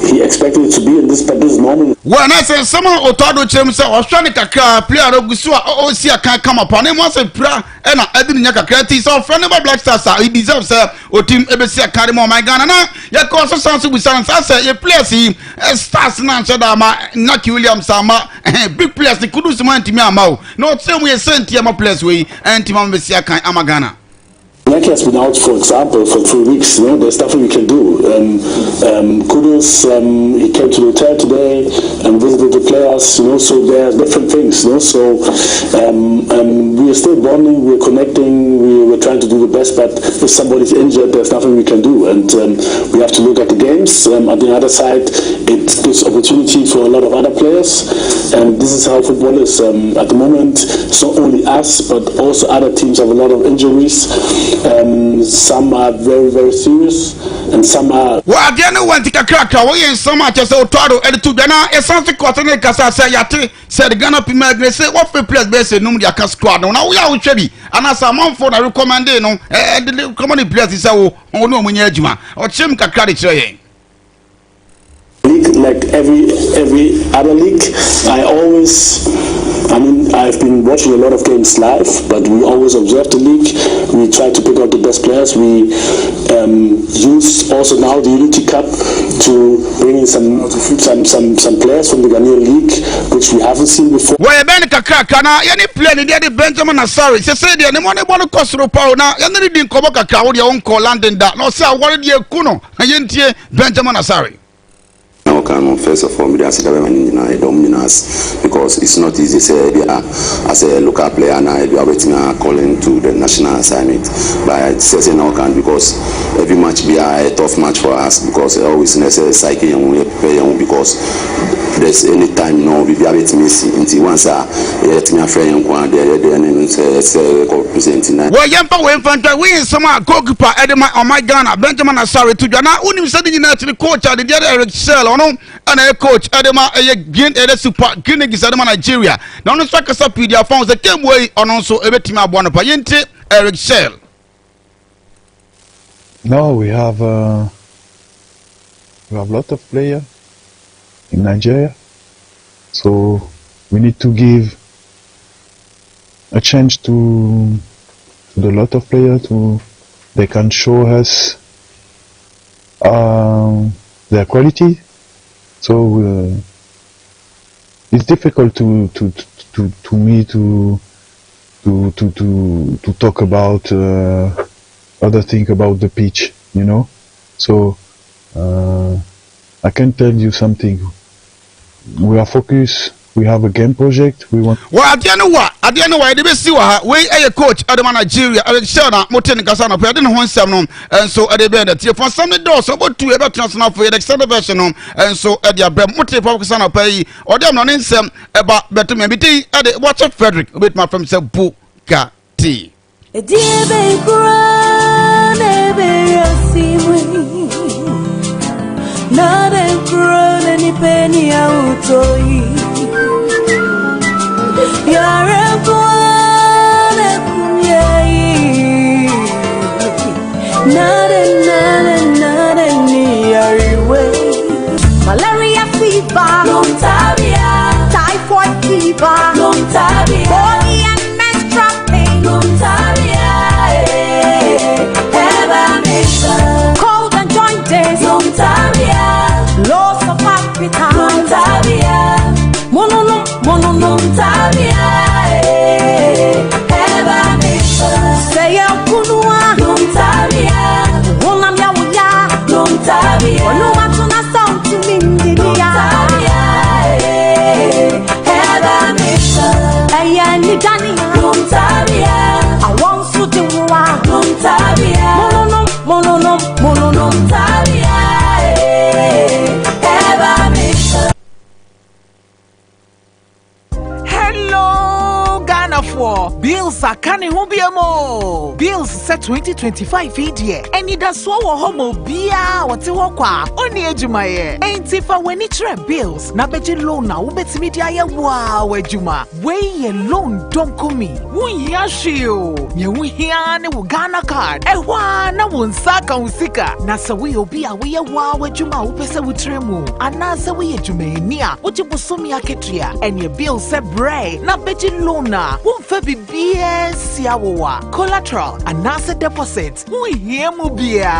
he expected it to be in this, but this is normal. When I say someone Otado Chemsa or Shanika player of Gusua or Sia can come upon him once a prayer and I didn't yaka creative so friend of Black Stars he deserves or team Ebesia Karimo my Ghana. Ya also sounds with Sans a place he stars Nanchadama, Naki Williams Sama, big players the Kudus Mantimamo. No same way sent Yama place way and Timam Besia Kan Amagana. Nike has been out, for example, for 3 weeks. There's nothing we can do. Kudus, he came to the hotel today and visited the players. So there are different things. So we are still bonding, we're connecting, we're trying to do the best. But if somebody's injured, there's nothing we can do, and we have to look at the games. On the other side, it gives opportunity for a lot of other players, and this is how football is. At the moment, it's not only us, but also other teams have a lot of injuries. Some are very, very serious, and some are. Well, I didn't want to crack away in so much as Otaro and two Ghana. It sounds like Cotton Casa said the Ghana Premier say what for players based in Numia squad. Now we are ready, and as a month for the recommendation, the common players is our own Munjuma or Chim Kakari. Like every other league, I always I mean, I've been watching a lot of games live, but we always observe the league. We try to pick out the best players. We use also now the Unity Cup to bring in some players from the Ghanaian league, which we haven't seen before. Where Ben Kakaka now, any player the Benjamin Asari. She said the money want to cost Ropao now. You didn't come back with your own call London that. No, sir, what did you Kuno? I didn't Benjamin Asari. First of all, I because it's not easy as a local player and I do waiting calling to the national assignment. But it's certain because every match be a tough match for us because always necessary cycling because there's any time we be able to miss until once let me a friend representing. Well, Yampa we some goalkeeper Edema on my Ghana Benjamin Asari to Ghana. Unim said the coach at the other Shell and a coach Edema a super Guinea is Edema Nigeria. Now no strike us up with their phones the came way on also a team of one Payente Eric Shell. No, we have a lot of players in Nigeria, so we need to give a chance to the lot of players they can show us their quality. So it's difficult to me to talk about other things about the pitch, So I can tell you something. We are focused. We have a game project. We want. Well, I don't know why. The best we a coach at the Nigeria. Alexander Moten Kasana. I didn't want some and so at the bed that for some doors about to ever transfer for the extended version and so at the Mote Kasana pay or them on in some about better maybe at the watch of Frederick with my friend Buka T. Not a crown any penny out of you. You're a one, not a near way. Malaria fever, don't tabia. Typhoid fever, don't tabia. Body and menstrual pain, don't tabia. Ever mission. Cold and jointed, don't tabia. Loss of appetite, don't tabia. Mono, tabia. Ever mission. Say a kunua, don't tabia. Wonam ya wuya, don't tabia. Onu matuna sound to me, tabia. Ever mission. Aya ni dani, don't tabia. I want to do what, don't tabia. Mono, tabia. Ever mission. Hello, Ghana for bills are canning hubiamo. Bills set 2025 year. And it does so homo bia what you walk only ejumaye. Ain't if I when it's bills. Na beji loan na ubet media ya wow ejuma. Way loan don't come me. Wun yashio. Ye wun hiane wu Ghana card. Ewa na wun saka usika. Na sa we obi a we wow ejuma upese wutremu. Anasa we ejume niya. Uchi busumi ya ketria. And your bill set bray. Na beji lona. Wun fe bibie siawowa. Collateral. Anasa deposit. Wun hiemu bia.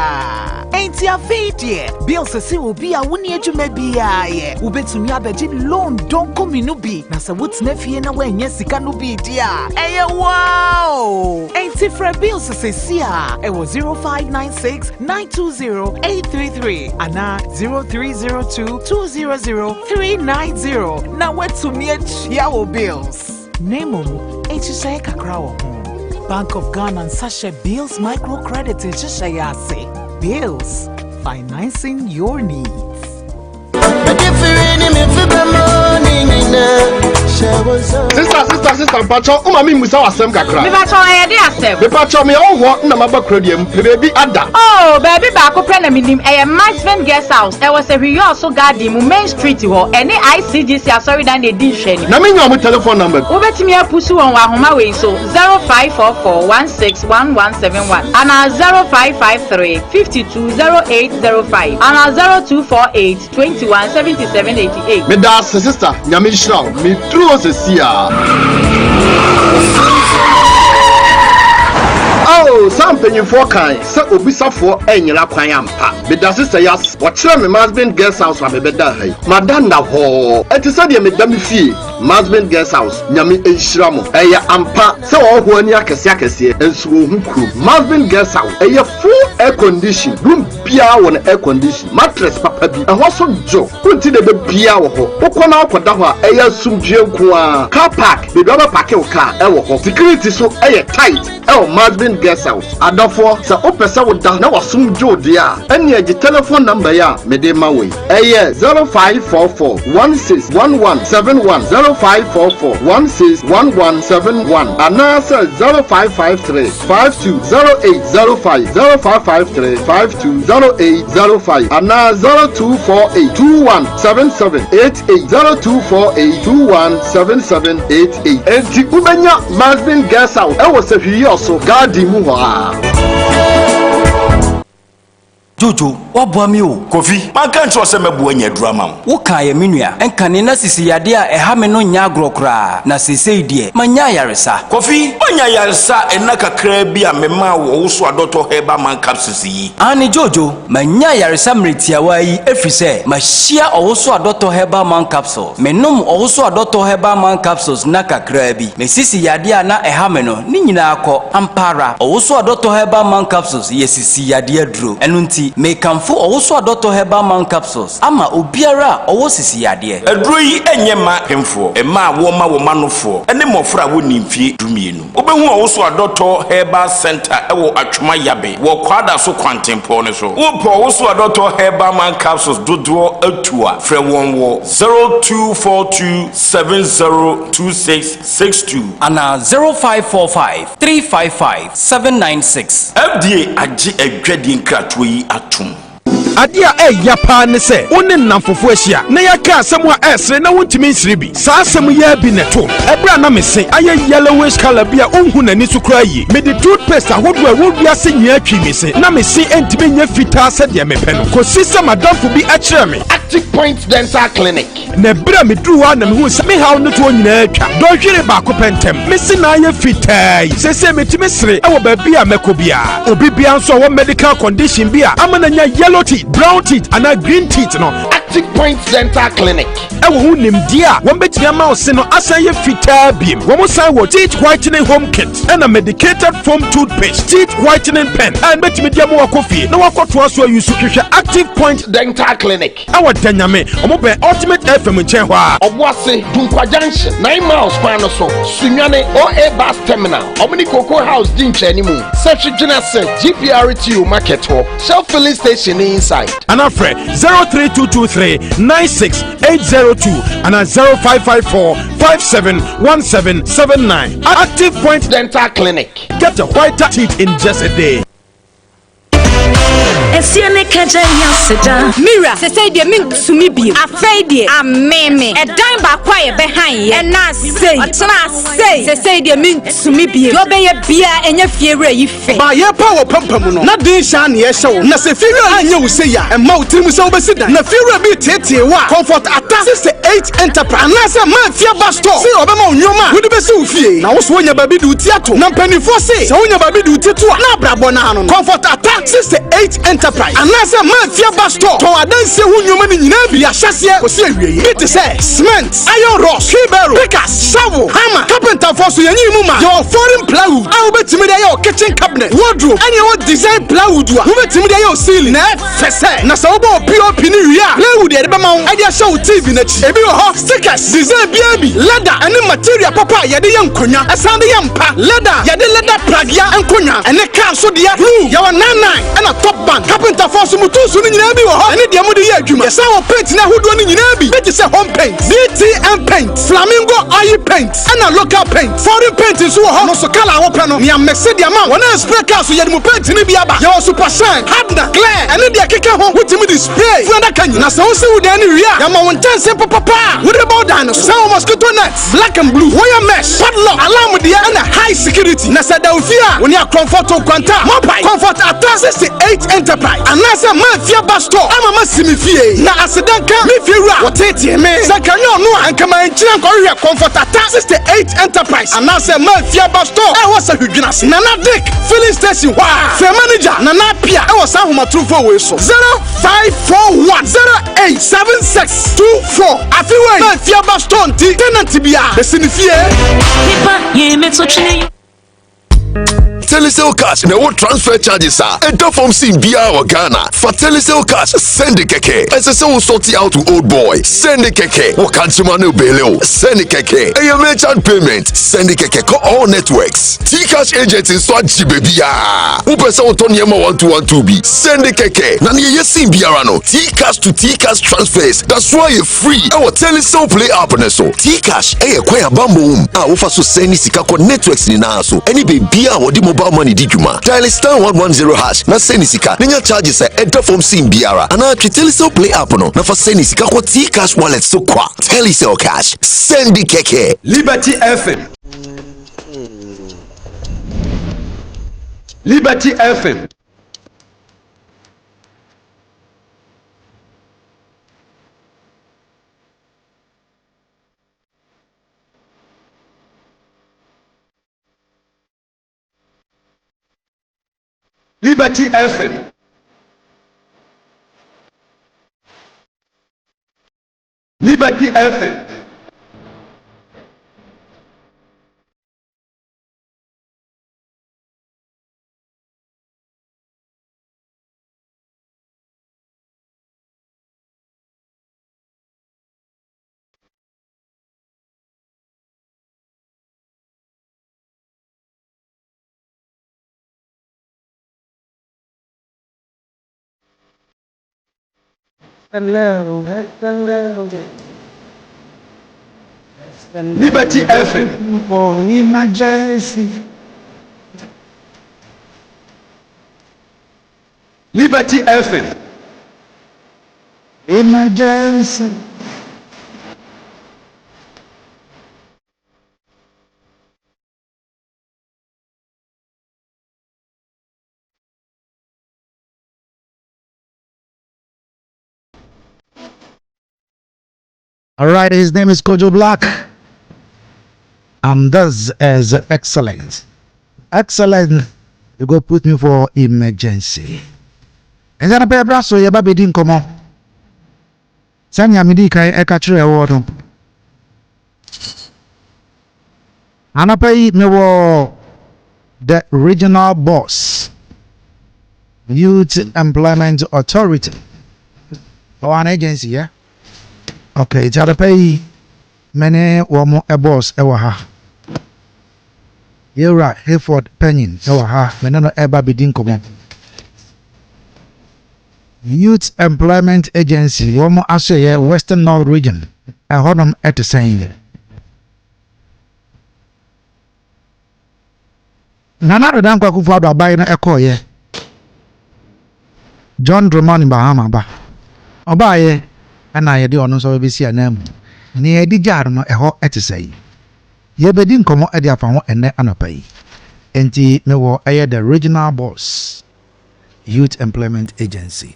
Ain't ya feed ye. Bill se si ubia wuni ejume bia ye. Ubetumi abeji loan don't come inubi. Na sa wut's nefie na we nye sika nubi dia. Eye wow. Ain't ifre bill se siya. Ewo 0596-920-833. Ana 0302-200-390. Na wetumi echiawo bills. Nemo HSA Kakrawo. Bank of Ghana and Sasha Bills Microcredit HSA. Bills, financing your needs. Sister, Pacho, Mami Musa was some crack. Me Pacho, I did accept. Me Pacho, me all want number credium, baby Ada. Oh, baby, back up and me a management guest house. There was a Rio also garden, Main Street, any ICGC, sorry, than they did share. Na me your telephone number. Over to me a pursue on Wahoma way, so 0544-161171 and 0553-520805 and 0248-217788. Me das sister, Nyamishra, me true. goals this year. Oh, something you for kind. So Ubisa for any la quayampa. But that's sister yas. What me husband guest house from a better hay. Madanda ho. It is a madame fee. Husband guest house. Nyami Eshramo. Eya ampa. So all who near Kasiakasi and Swuku. Husband guest house. Eya full air condition. Room pia on air condition. Mattress papa bi. And what's on Joe? Put in the pia ho. Okona Kodawa. Eya sumjio kwa. Car park. The rubber parking car. Ewo. Security so eya tight. Oh, Husband guest house. Adofo sa opesa wo da na wasum jo dia. Eni agi telephone number ya mede mawe. Eye 0544 161171 0544 161171 anasa 0553 520805 0553 520805 ana 0248 217788 0248 217788 enti ubenya Masbin guest house. E was a so garden mu Jojo, what boy o? Kofi, man can't trust him a boy in your drama. What can you mean? And can you not see idea a hameno nyagro cra? Na say dear, Manya Yarisa. Kofi, Manya Yarisa, and Naka Krabby and Mema also a daughter Heba man capsisi. Annie Jojo, Manya Yarisa Mritiawai, every say, my share also a daughter Heba man capsule. Menum also a daughter Heba man capsules, Naka Krabby. Me sisi yadia na a hameno, Nina ko, Ampara, also a daughter Heba man capsules, yes, see yadia drew, and unti. Me kamfu also Dr. Herbal Man capsules. Ama obiara owo sisi yade. Adroyi enye ma hemfo. E ma wo ma wo manofo. Ene mofra wo nimfie dumienu. Obehu also Dr. Herbal Center ewo atwoma yabe. Wo kwada so kwantempo ne so. Wo po also Dr. Herbal Man capsules dodo atua. Frɛ won wo 0242702662 ana 0545355796. FDA agi adwadi nkratoyi atum. Adia yapa ne se woni namfofo ahia na yaka asem a esre na wontimi nsiribi saa asem ya bi neto ebra na mese aye yellowish color bia onhu nani so kra yi me de toothpaste ahodo a wodua se nyia twi mese na mese entimi nya fita se de me peno ko system adamfo bi a kire me Active Point Dental Clinic na bra me duru wa na me hu se me haw no to nyina atwa do hwere ba ko pentem mese na aye fita yi se metimi sere e wo ba bia mekobia obi bia nso wo medical condition bia amana nya yellow teeth brown teeth and a green teeth no Active Point Dental Clinic e wo hu nim dia won betimi ama o se no asan ye fitaa biem wo mo san wo teeth whitening home kit and a medicated foam toothpaste teeth whitening pen and betimi dia mo wakofie na wakoto aso use hwehwe Active Point Dental Clinic e wo danyame o mo be Ultimate FM nchen ho a oboase Dunkwa Junction 9 miles kwan no so Sunyane OA bus terminal Omni Cocoa House dinche animu Search Genese GPRTU market ho Shell filling station inside and afre 032239680 and 0554571779 Active Point Dental Clinic. Get your whiter teeth in just a day. Mira, se say the min sumibi. A fade a meme. A dime by quiet behind. And now say, se say the min sumibi. You be a beer and your fear you face. By your power pumpamuno. Not the shan yes show. Na se fira and you say ya. And mountain was overseen. Na fira be tete wa. Comfort attack 68 enterprise. And that's a man fear basto. See Obama on your man. Would be so fear. Now was when your baby do theatre. Nam penny for say. So when your baby do theatre. Na brabona. Comfort attack 68 enterprise. And that's a man fear basto. To a dance who you money in every chassis. Was here. It is cement, iron rods, keybarrow, pickers, shovel, hammer, carpenter for so you muma. Your foreign plywood. I will bet to me your kitchen cabinet, wardrobe, and your design plywood. Who bet to me your ceiling. Net fese. Na so bo POP ni ria. Plywood e be ma I just show TV na chi. Ebi ho stickers, design baby, leather, and material papa ye de yankonya. Asande yampa, leather, ye de leather pragia ankonya. And the car so dia blue. Your 99 and a top band. Carpenter for so mutu so ni nyina bi wo ho. And the amode ye adwuma. Yes our paint na hodo ni nyina bi. Be say home paint, BTM paint, flamingo oil paint, and a local paint. Foreign paint is so ho. No so color wo pe no. Me am message the amount. Wona spray car so ye mu paint ni bi aba. Your super shine, hardener, clear, and the akeka ho with me spray. Funda kanyi. Na so se wo de ni ria. Ya ma won tan se papa. With about dinosaur. Some mosquito nets, black and blue, wire mesh, padlock, alarm dia and a high security. Na sa da ofia. When you comfort to kwanta. Mobile comfort at 68 enterprise. Enterprise anase mafia basto ama masimifie na asedanka mifira wotete me sakanyo no ankama enchira nkɔhwɛ comfort ata 68 Enterprise anase mafia basto was a hudwinase Nana Dick filling station wa fe manager Nana Pia was a homatrufo we so 0541087624 afiwe mafia basto nti tenant bia besinifie Nipa ye metso chine Telecel Cash na what transfer charges are. Enter from Simbia or Ghana. For Telecel Cash, send the keke. As a soul sort out to old boy. Send the keke. What consumer no bail. Send the keke. And your merchant payment. Send the keke. Call all networks. T-Cash agents in Swat Jibebia. Who person on Yama 1212B. Send the keke. Nani ye Simbia rano. T-Cash to T-Cash transfers. That's why you're free. Our Telecel Play app on so. T-Cash. Kwaya bambo. Ufa so send Sikako networks ni na so. Any baby or the mobile money di juma. Dial *110# na send sika. Ninya charges enter from Simbiara. Ana Telecel Play app no. Na for send sika kwa T-Cash wallet so kwa. Telecel Cash. Send the keke. Liberty FM. Liberty FM. Liberty FM. Liberty FM. Liberty FM. For emergency. Liberty FM. Emergency. All right, his name is Kojo Black. And this is excellent. Excellent. You go put me for emergency. And then a pair of brasso, your baby didn't come on. Sanya Midika, a catcher, water. And I pay me the regional boss, Youth Employment Authority, or an agency, yeah? Okay, it's a pay many or more a boss, ewa. You're right, Hayford Penning, ewa, menano eba bidin common. Youth Employment Agency, one more assay, Western North Region, a honor at the same. Nana dan kwa kufu ado abayi na eko ye. John Drummond Bahama ba. Obaye ana ye de ono so be si anam. Ni ye di jar no eho etesai. Ye be di nkomo e de afa ho ene anopai. Enti me wo eye the regional boss Youth Employment Agency.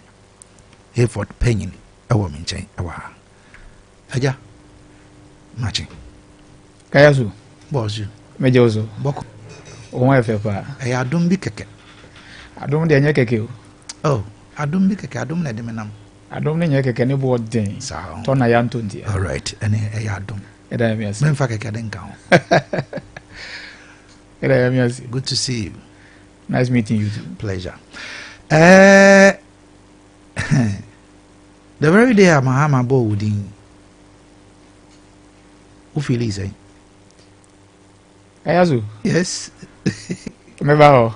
Hayford Penning ewo minchen ewa. Aja. Machi. Kayasu. Boss you. Mejozo. Boko. Omo efepa. E adom bi keke. Adom de anya keke o. Oh, adom bi keke adom na de menam. Adom ne nya keke ne bo den. Sao. To na ya ntonti. All right. Ene e adom. E da mi asi. Memfa keke den kan. E da mi asi. Good to see you. Nice meeting you too. Pleasure. The very day I'm a bo wudin. Who feel easy? Kayasu. Yes. Remember how?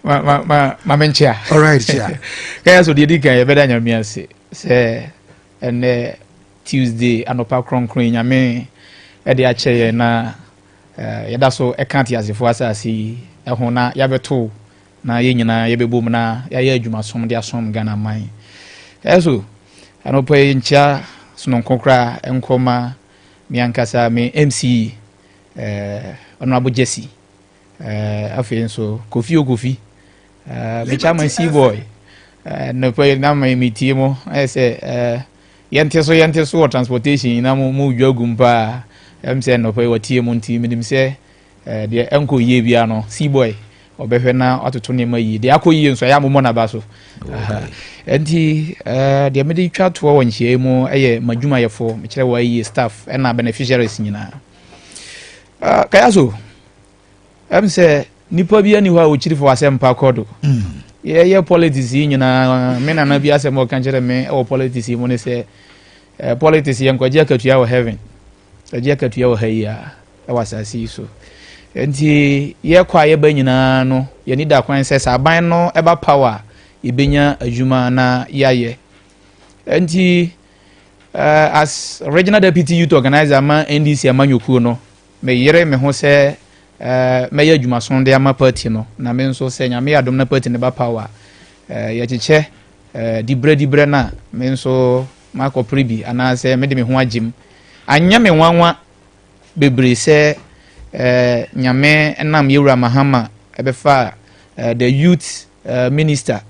Ma menchia. All right, yeah. Kayasu di di kan ye beda nya mi ase. Se ene Tuesday anopa kronkron nyame e de a che na ye da so e kan ti asefo asasi e ho na ya beto na ye nyina ye bebom na ya ye adwuma som de asom Ghana man. Kayasu anopa nchia sunon kokra enkoma mi ankasa me MC Honorable Jesse afei nso Kofi Bechema sea boy no pay na my meeting I say yente so transportation na mu dwagum pa say no pay watie mu nti minim say de enko ye bia no sea boy obehwe na ototo ne ma yi de akoyi nso ya momo na ba so enti de me de twa to won hie mu eye madwuma yefo me kire wa yi staff na beneficiaries nyina kaya so say nipa bia ni ho a ochiri fo asempa kodo ye politics nyina me na bia asem o kan kire me o politics mu ne say politics yen kwaje akatua wo heaven kwaje akatua wo haia e wasasi so enti ye kwa ye ba nyina no ye ni da kwan se saban no eba power ibenya adwuma na yaye enti as regional deputy youth organizer ma NDC amanyokuo no me yere me ho se me ye adwuma so de ama party no na me nso se nya me adom na party ne ba power ye cheche dibre na me nso mako pribi ana se me de me ho agim anya me nwanwa bebre se nyame enam yewura mahama ebefa the youth minister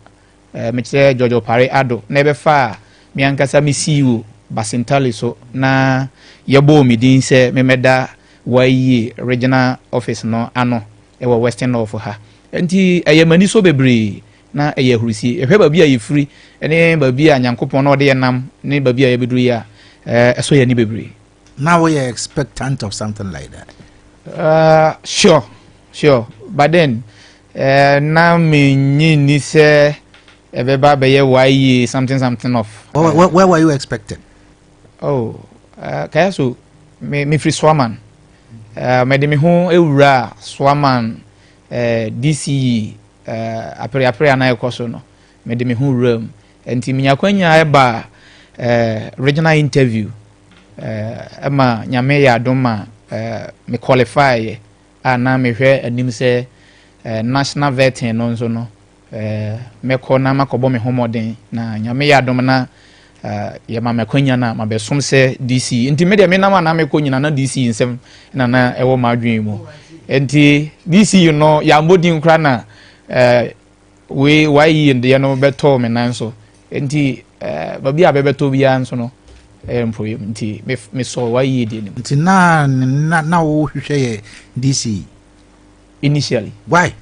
meche Jojo Pare Ado na ebefa mi ankasa mi CEO Basintale so na yebo mi din se memeda wayi regional office no ano ewo western of ha enti eyemani so bebre na eye hurusi ehwe ba bia ye free ene ba bia nyankopon na ode yenam ne ba bia ye beduru ya eso ye ni bebre. Now we are expectant of something like that. Sure. But then, now me ni say everybody be why something off. Where were you expecting? Oh, kaya so me free Swaman. Me de me ho ewura Swaman DC apre na ekoso no. Me de me ho room. Enti me nyakwanya eba regional interview. Ama nyame ya doma me qualify na me hwe anim se national vetting no nso no me ko na makobo me homoden na nyame ya dom na ye ma makwanya na mabesom se DC nti me de me na me ko nyina na DC nsem na ewo madwen mu nti DC you know ya modin kra na we why inde no beto me nan so nti ba bia bebeto bia nso no nti me so why ide ni nti na wo hwehwe DC initially why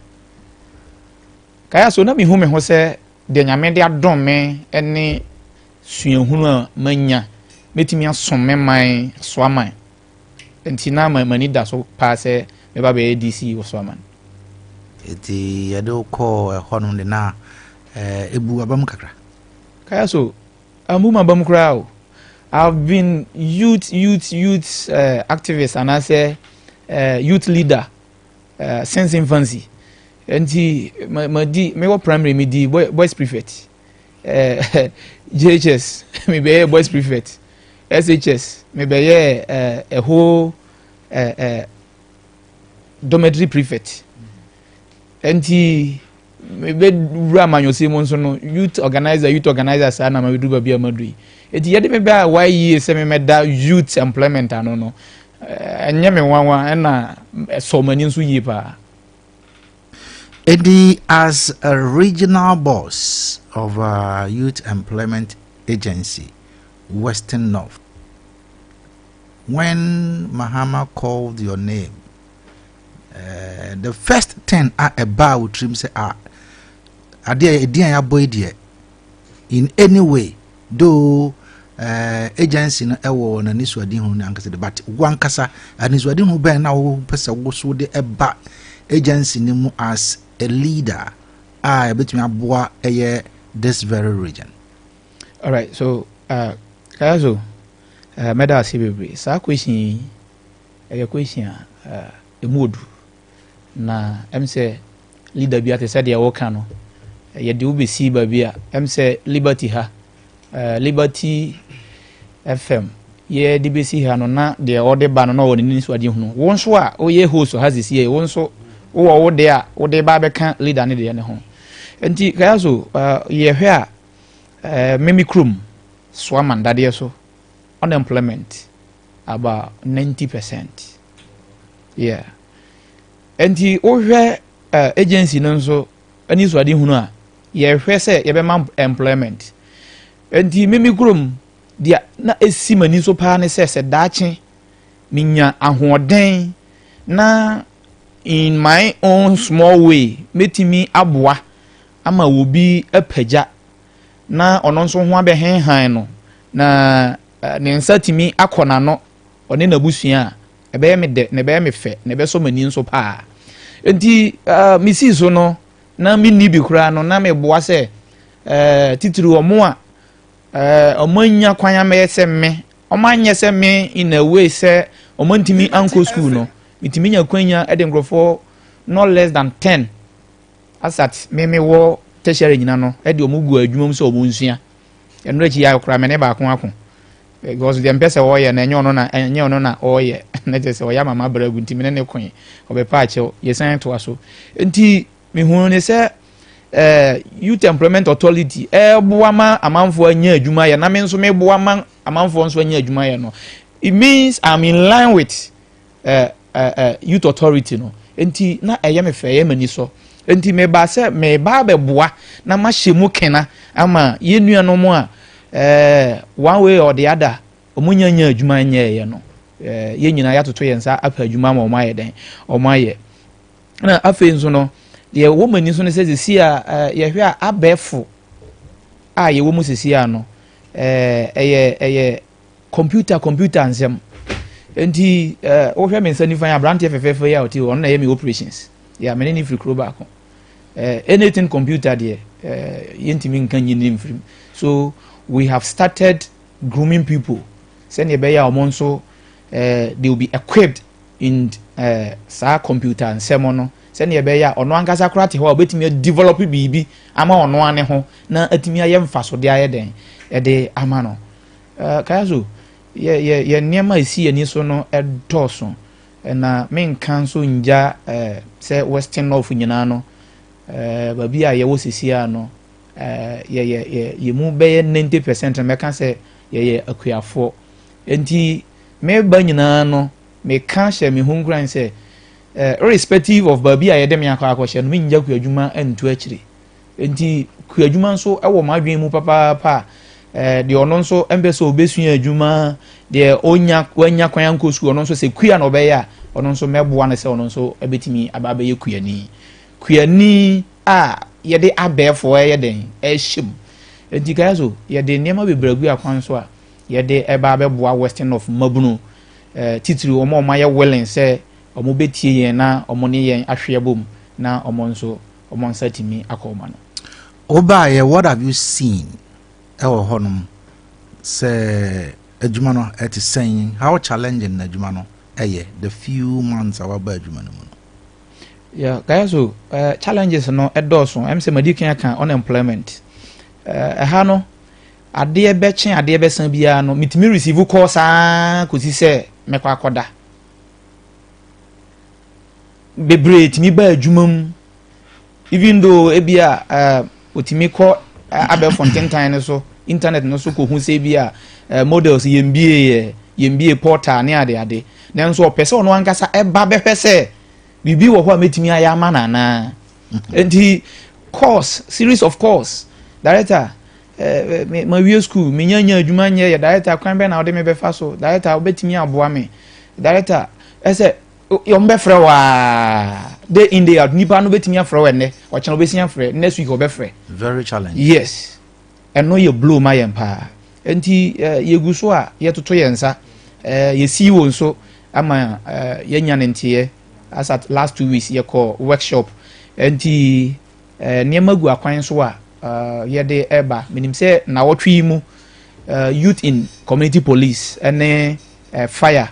kaya so na me hu me ho se de nyame de adom me ene suahunu a manya metimi asom me man so aman nti na mani da so pa se me ba be DC wo so aman eti yado ko hono de na ebu abam kakra kaya so amuma bam kra o I've been youth activist and I say youth leader since infancy. And me wo primary me di boys prefect. JHS me be boys prefect. SHS me be a whole dormitory prefect. And me be ramanyo simon so no youth organizer sa na me do ba bia madui. Eti yede me ba why ye se me da youth employment ano no enye me wanwa na so mani nso yi pa. Eddie, as a regional boss of a youth employment agency Western North, when Mahama called your name, the first thing about trim say Adeakyia boy dear in any way though agency na ewo na niswadi hu na ankasa but wankasa aniswadi hu ben na wo pesa wo so de eba agency ni mu as a leader between aboa this very region. All right, so kayazo meda asibebre sa question question emodu na say leader bi ate said ya woka no ye de ubesi ba bia say liberty ha Liberty FM ye DBC ha no na de ode ba no na woni ni so ade hu won so a o ye host ha sisi ye won so wo de a wo de ba be kan leader ne de ne ho enti kaya so ye hwe a memi krum swaman dade so unemployment about 90%. Yeah. Enti o hwe agency no so ani so ade hunu a ye hwe se ye be ma employment enti mimi krom dia na esi mani so pa ne se daache minya ahoden na in my own small way metimi aboa ama wobi apaja na ono nso ho abehenhan no na ne nsa timi akona no one na busua ebe me de na ebe me fe na ebe so mani nso pa enti misi so no na mi ni bi kura no na me boa se titiri omo a omanya kwanya me se me omanya se me in a way se omantimi anko school no mitimi nya kwanya ede ngrofo no less than 10 asat me wo tertiary nyina no ede omugu adwumam se obonsua enro chi ya kura me ne ba ako because the empese wo ye na enye ono na oye na je se wo ya mama bragu ntimi ne kwen obepa ache yesan to aso enti me hu ne se youth employment authority boama amanfo anya adwuma ye na me nso me boama amanfo nso anya adwuma ye no it means I'm in line with youth authority no enti na eye me fe ye mani so enti me ba se me ba be boa na ma hyemu kena ama ye nuano mo a one way or the other omunya nya adwuma nya ye no ye nyina ya toto ye nsa apa adwuma ma o ma ye den o ma ye na afi nso no ye woman ni so ne se si a ye hwe a abefo a ye wo mu sisi a no eye computer ansem enti wo hwe me nsa ni fan abrante fefefe ya oti on na ye me operations ya me ni free crow back anything computer there yentimi nkan nyini mfrim so we have started grooming people send ye be ya omonso they will be equipped in sa computer ansem no send ye be ya ono ankasa krate ho obetimi develop bibi ama ono ane ho na atimi aye mfaso de aye den e de ama no kayazo ye niema isi ani so no edoso na men kan so nja se western north nyina no babi a ye wo sisia no ye mu be 90% me kan se ye akuafo enti me ba nyina no me kan hye me hungran se irrespective of babi a ye dem yakwa hye no me nja kuadwuma antu akire enti kuadwuma nso ewo madwen mu papa de ono nso embeso obesua adwuma de wanya kwan anko su ono nso se kua no be ya ono nso meboa ne se ono nso ebetimi aba be ye kuani a ye de abefo ye den ehim enti kazo ye de niam be bragu akwan so a ye de eba beboa western of mabunu titiri omo ma ye willing se omo betie yen na omo ne yen ahwe bom na omo nso omo nsatimi akoma no oba what have you seen ewo honum say adwuma no it is saying how challenging adwuma no the few months our adwuma no yeah guys so challenges no edoso em say madikan kan unemployment ha no ade BECHEM ade besan bia no mitimi receive call saa kosi se mekwa akoda bebre timi ba adwuma even though ebia otimi call abe fonten time so internet no so ko hu se bia models yembie portal ne ade nanso opese ono ankasa eba behwe se bibi wo ho a metimi aya mana na enti course series of course director my view school minyanya adwuma nye ya director kwan be na ode me befa so director obetimi aboa me director ese yombe frɛ wa day in day out nipa no betimi afrɛ wa ne o chana obesi afrɛ next week obɛfrɛ very challenging yes eno ye blow my empire enti yeguso a yetoto yensa ye CEO nso ama yenya ntie as at last 2 weeks ye call workshop enti niema gu akwan so a ye de eba minim se na wotwe mu youth in community police ene fire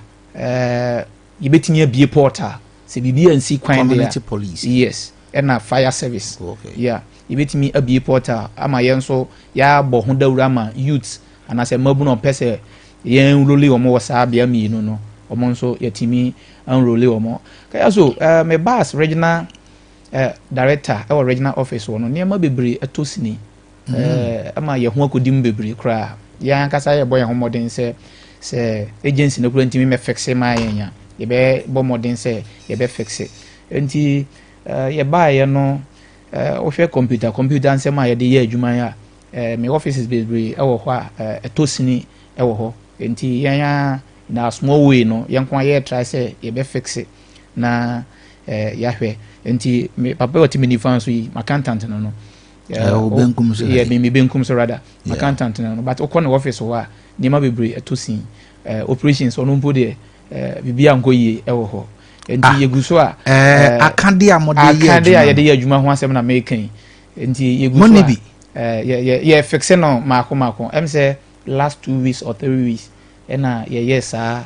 you betting a be portal se bibi ansi kwan community police yes ena fire service okay yeah you bet me a be portal ama yenso ya bo ho dawura ma youth anase mabu no pese yen role omo wasa bia mi no omo nso yatimi an role omo kaya so me boss regional director our regional office wono niam bebre atosini ama ye ho akodim bebre kra ya nkasa ye boy ho modern se agency no kura ntimi me fixe ma yenya ye be bo modern se ye be fixe enti ye ba ye no ohwe computer nsɛm a yɛde yɛ adwuma ya me offices bebree ɛwɔ hɔ a ɛtosini ɛwɔ hɔ enti yɛn na small way no yɛn ko yɛ try sɛ yɛbɛ fix it na yɛahwɛ enti me papa wɔte me nifa nso yi accountant no benkum so me benkum so rather accountant no but okɔ no office hɔ a nneɛma bebree ɛtosin operations ɔno mpo de bibia nkɔ yie ɛwɔ hɔ enti yɛgu so a akade a mode yɛde yɛ adwuma ho asɛm na mekan enti yɛgu so yɛ fixe no maako em say last 2 weeks or 3 weeks ɛna yɛyɛ saa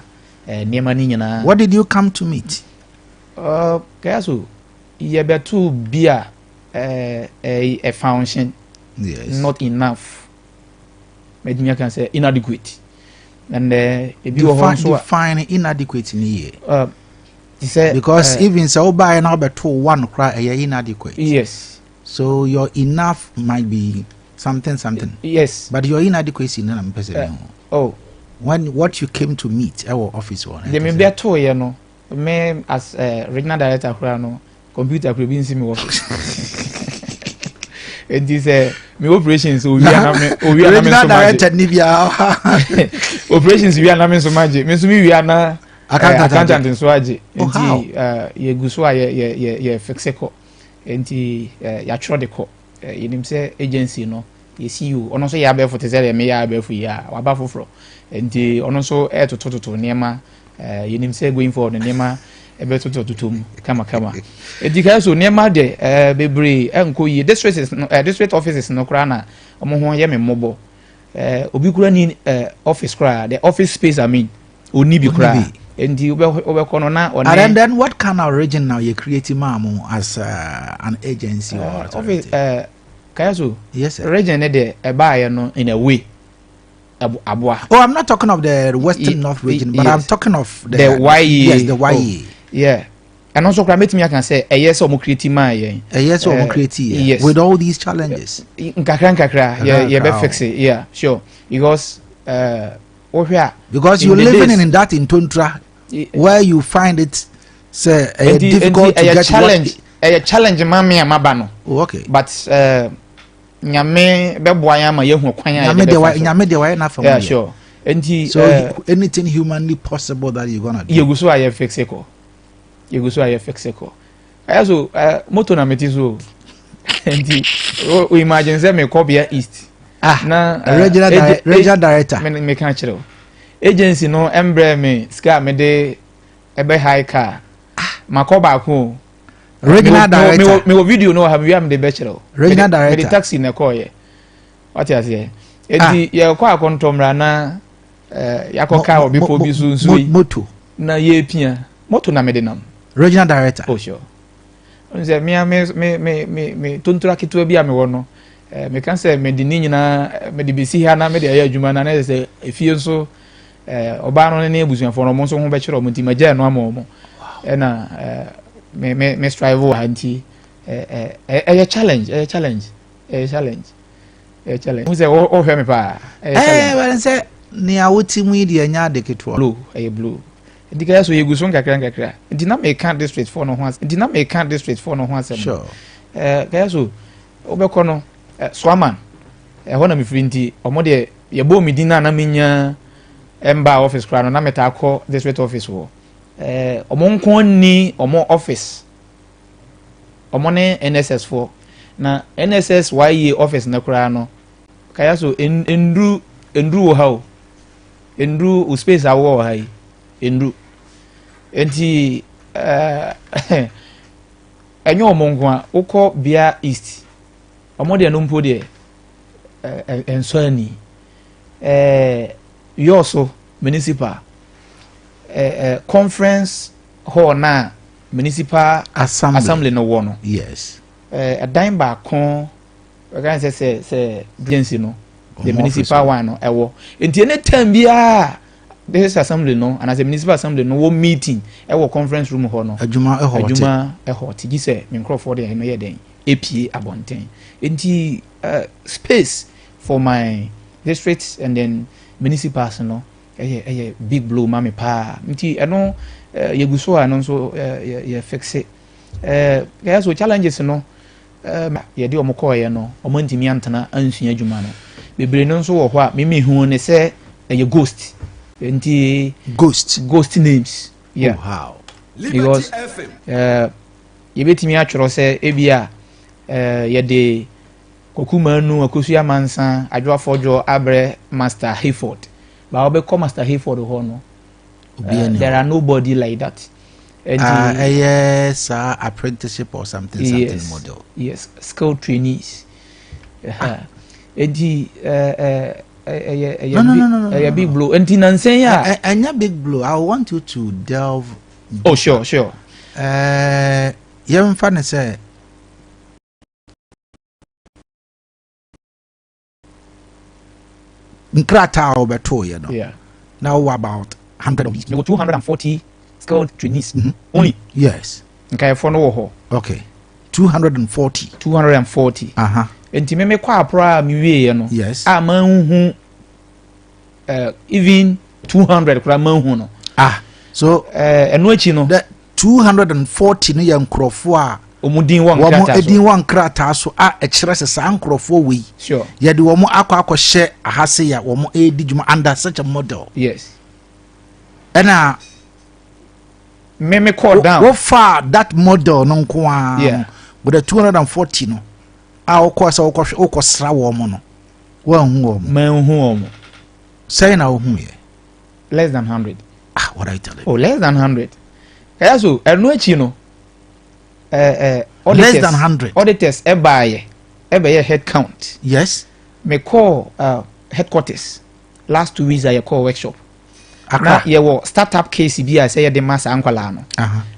nneɛma ni nyinaa. What did you come to meet? Kaya so yɛbɛto bi a function not enough medimia can say inadequate and define inadequate in here because even so by now but one cry inadequate. Yes, so your enough might be something yes, but your inadequacy no am person when what you came to meet our office one they may be to you know me as regional director no computer could be in me office. And this me operations we are regional director nibia operations we are na me so maje me so we are na accountant so aje enti ye gu so ye fixe ko enti ya tro de ko yenim say agency no ye see you ono so ya be for tese me ya be for ya wa ba foforo enti ono so tototo niema yenim say going forward niema ebe tototom kama edika so niema de bebre enko yi district offices no kra na omo ho ye me mobo obi kura ni office kra the office space I mean oni bi kra enti obekọ no na one. And then what kind of region now you creating mamu as an agency or office kaya so yes region de eba no in a way Abua. Oh, I'm not talking of the western north region, but I'm talking of the YE. Yes, the YE. Yeah. And also, I can say, yes, or creative my yes, or creative. Yes. With all these challenges. Yeah, fix it. Yeah, sure. Because you're living in that in Tundra where you find it difficult to get challenge. A challenge, mammy and mabano. Okay. But nyame beboa ya ma yehu kwan ya nyame de wa na yeah sure enti so anything humanly possible that you're gonna do yeguso aye fixe ko ayaso moto na metizo enti we imagine say me Kobia East na regional director me kan kire agency no embre me ska me de ebe high car makoba ko regional director me video no have we am the bachelor regional director the taxi na call ye what you say enti ye kwa akontomra na yakoka obi po bi sunsu moto na ye pia moto na medenam regional director oh sure onse me tontura kitu bi am wo no me kan say me di nyina me di besi ha na me di adwuma na na say efie nso oba no ne ebusuafo no mo nso ho bachelor mo ti magya no amomo na me strive for anti a challenge who say oh hear me pa well say ni awoti mu di anya de keto blue ndika so yeguso nkakra ndina me can district for no ho asem sure kaya so obekọ no swaman ho na me free nti omo de ye bo mi dina na menya emba office kra no na meta akọ district office wo omo nko ni omo office omo ne NSS for na NSS YE office na kura no kaya so endru wo ha endru space awo ha endru enti enyo omo nko a ukọ Bia East omo de no mpo de enso ani yoso municipal conference hall na municipal assembly no wo no yes dan ba kon can say agency no the municipal one no ewo enti any time bia this assembly no and as a municipal assembly no wo meeting ewo conference room hall no adwuma hot gi say me Crawford dey no ye den APA abonten enti space for my districts and then municipals no big blow mami pa nti eno yeguso ano so ye fix it so challenges no yɛde ɔmo kɔɔyɛ no ɔmo ntumi antena ansua adwuma no bebree no nso wɔ hɔ a mimi hu ne sɛ ɛyɛ ghost nti ghost names yeah because yɛbɛtumi atwerɛ sɛ ebia yɛde kokumanu akosua mansa adwoafɔdwo abrɛ master Hayford ba wobɛkɔ master Hayford hɔ no there are nobody like that. Yes, apprenticeship or something model. Yes, skilled trainees. No. Big blow. And big blow. I want you to delve. Oh, sure. Young fan say. Nkrata obeto, you know. Yeah. Now about 100 of these. 240 skilled trainees only. Yes. Okay, for no. Okay. 240. 240. Enti me kwa apra mi wie no. Yes. A man hu even 200 kura man hu no. So eno achi no. The 240 no ye nkrofo a omudin wan krata so. Edin wan krata so a ekire se sa nkrofo we. Sure. Ye de womo akwa ahase ya womo edi djuma under such a model. Yes. And me call down. What far that model no kwa? Yeah. With the 240 no. Okwa sra wo mo no. Wa hu wo mo. Man hu wo mo. Say na wo hu ye. Less than 100. What I tell you? Oh, less than 100. Kaya so eno achi no. Less than 100. Auditors ebe head count. Yes. Me call headquarters. Last 2 weeks I call workshop. Na ye wo startup case bi a say ye de masa ankwala no.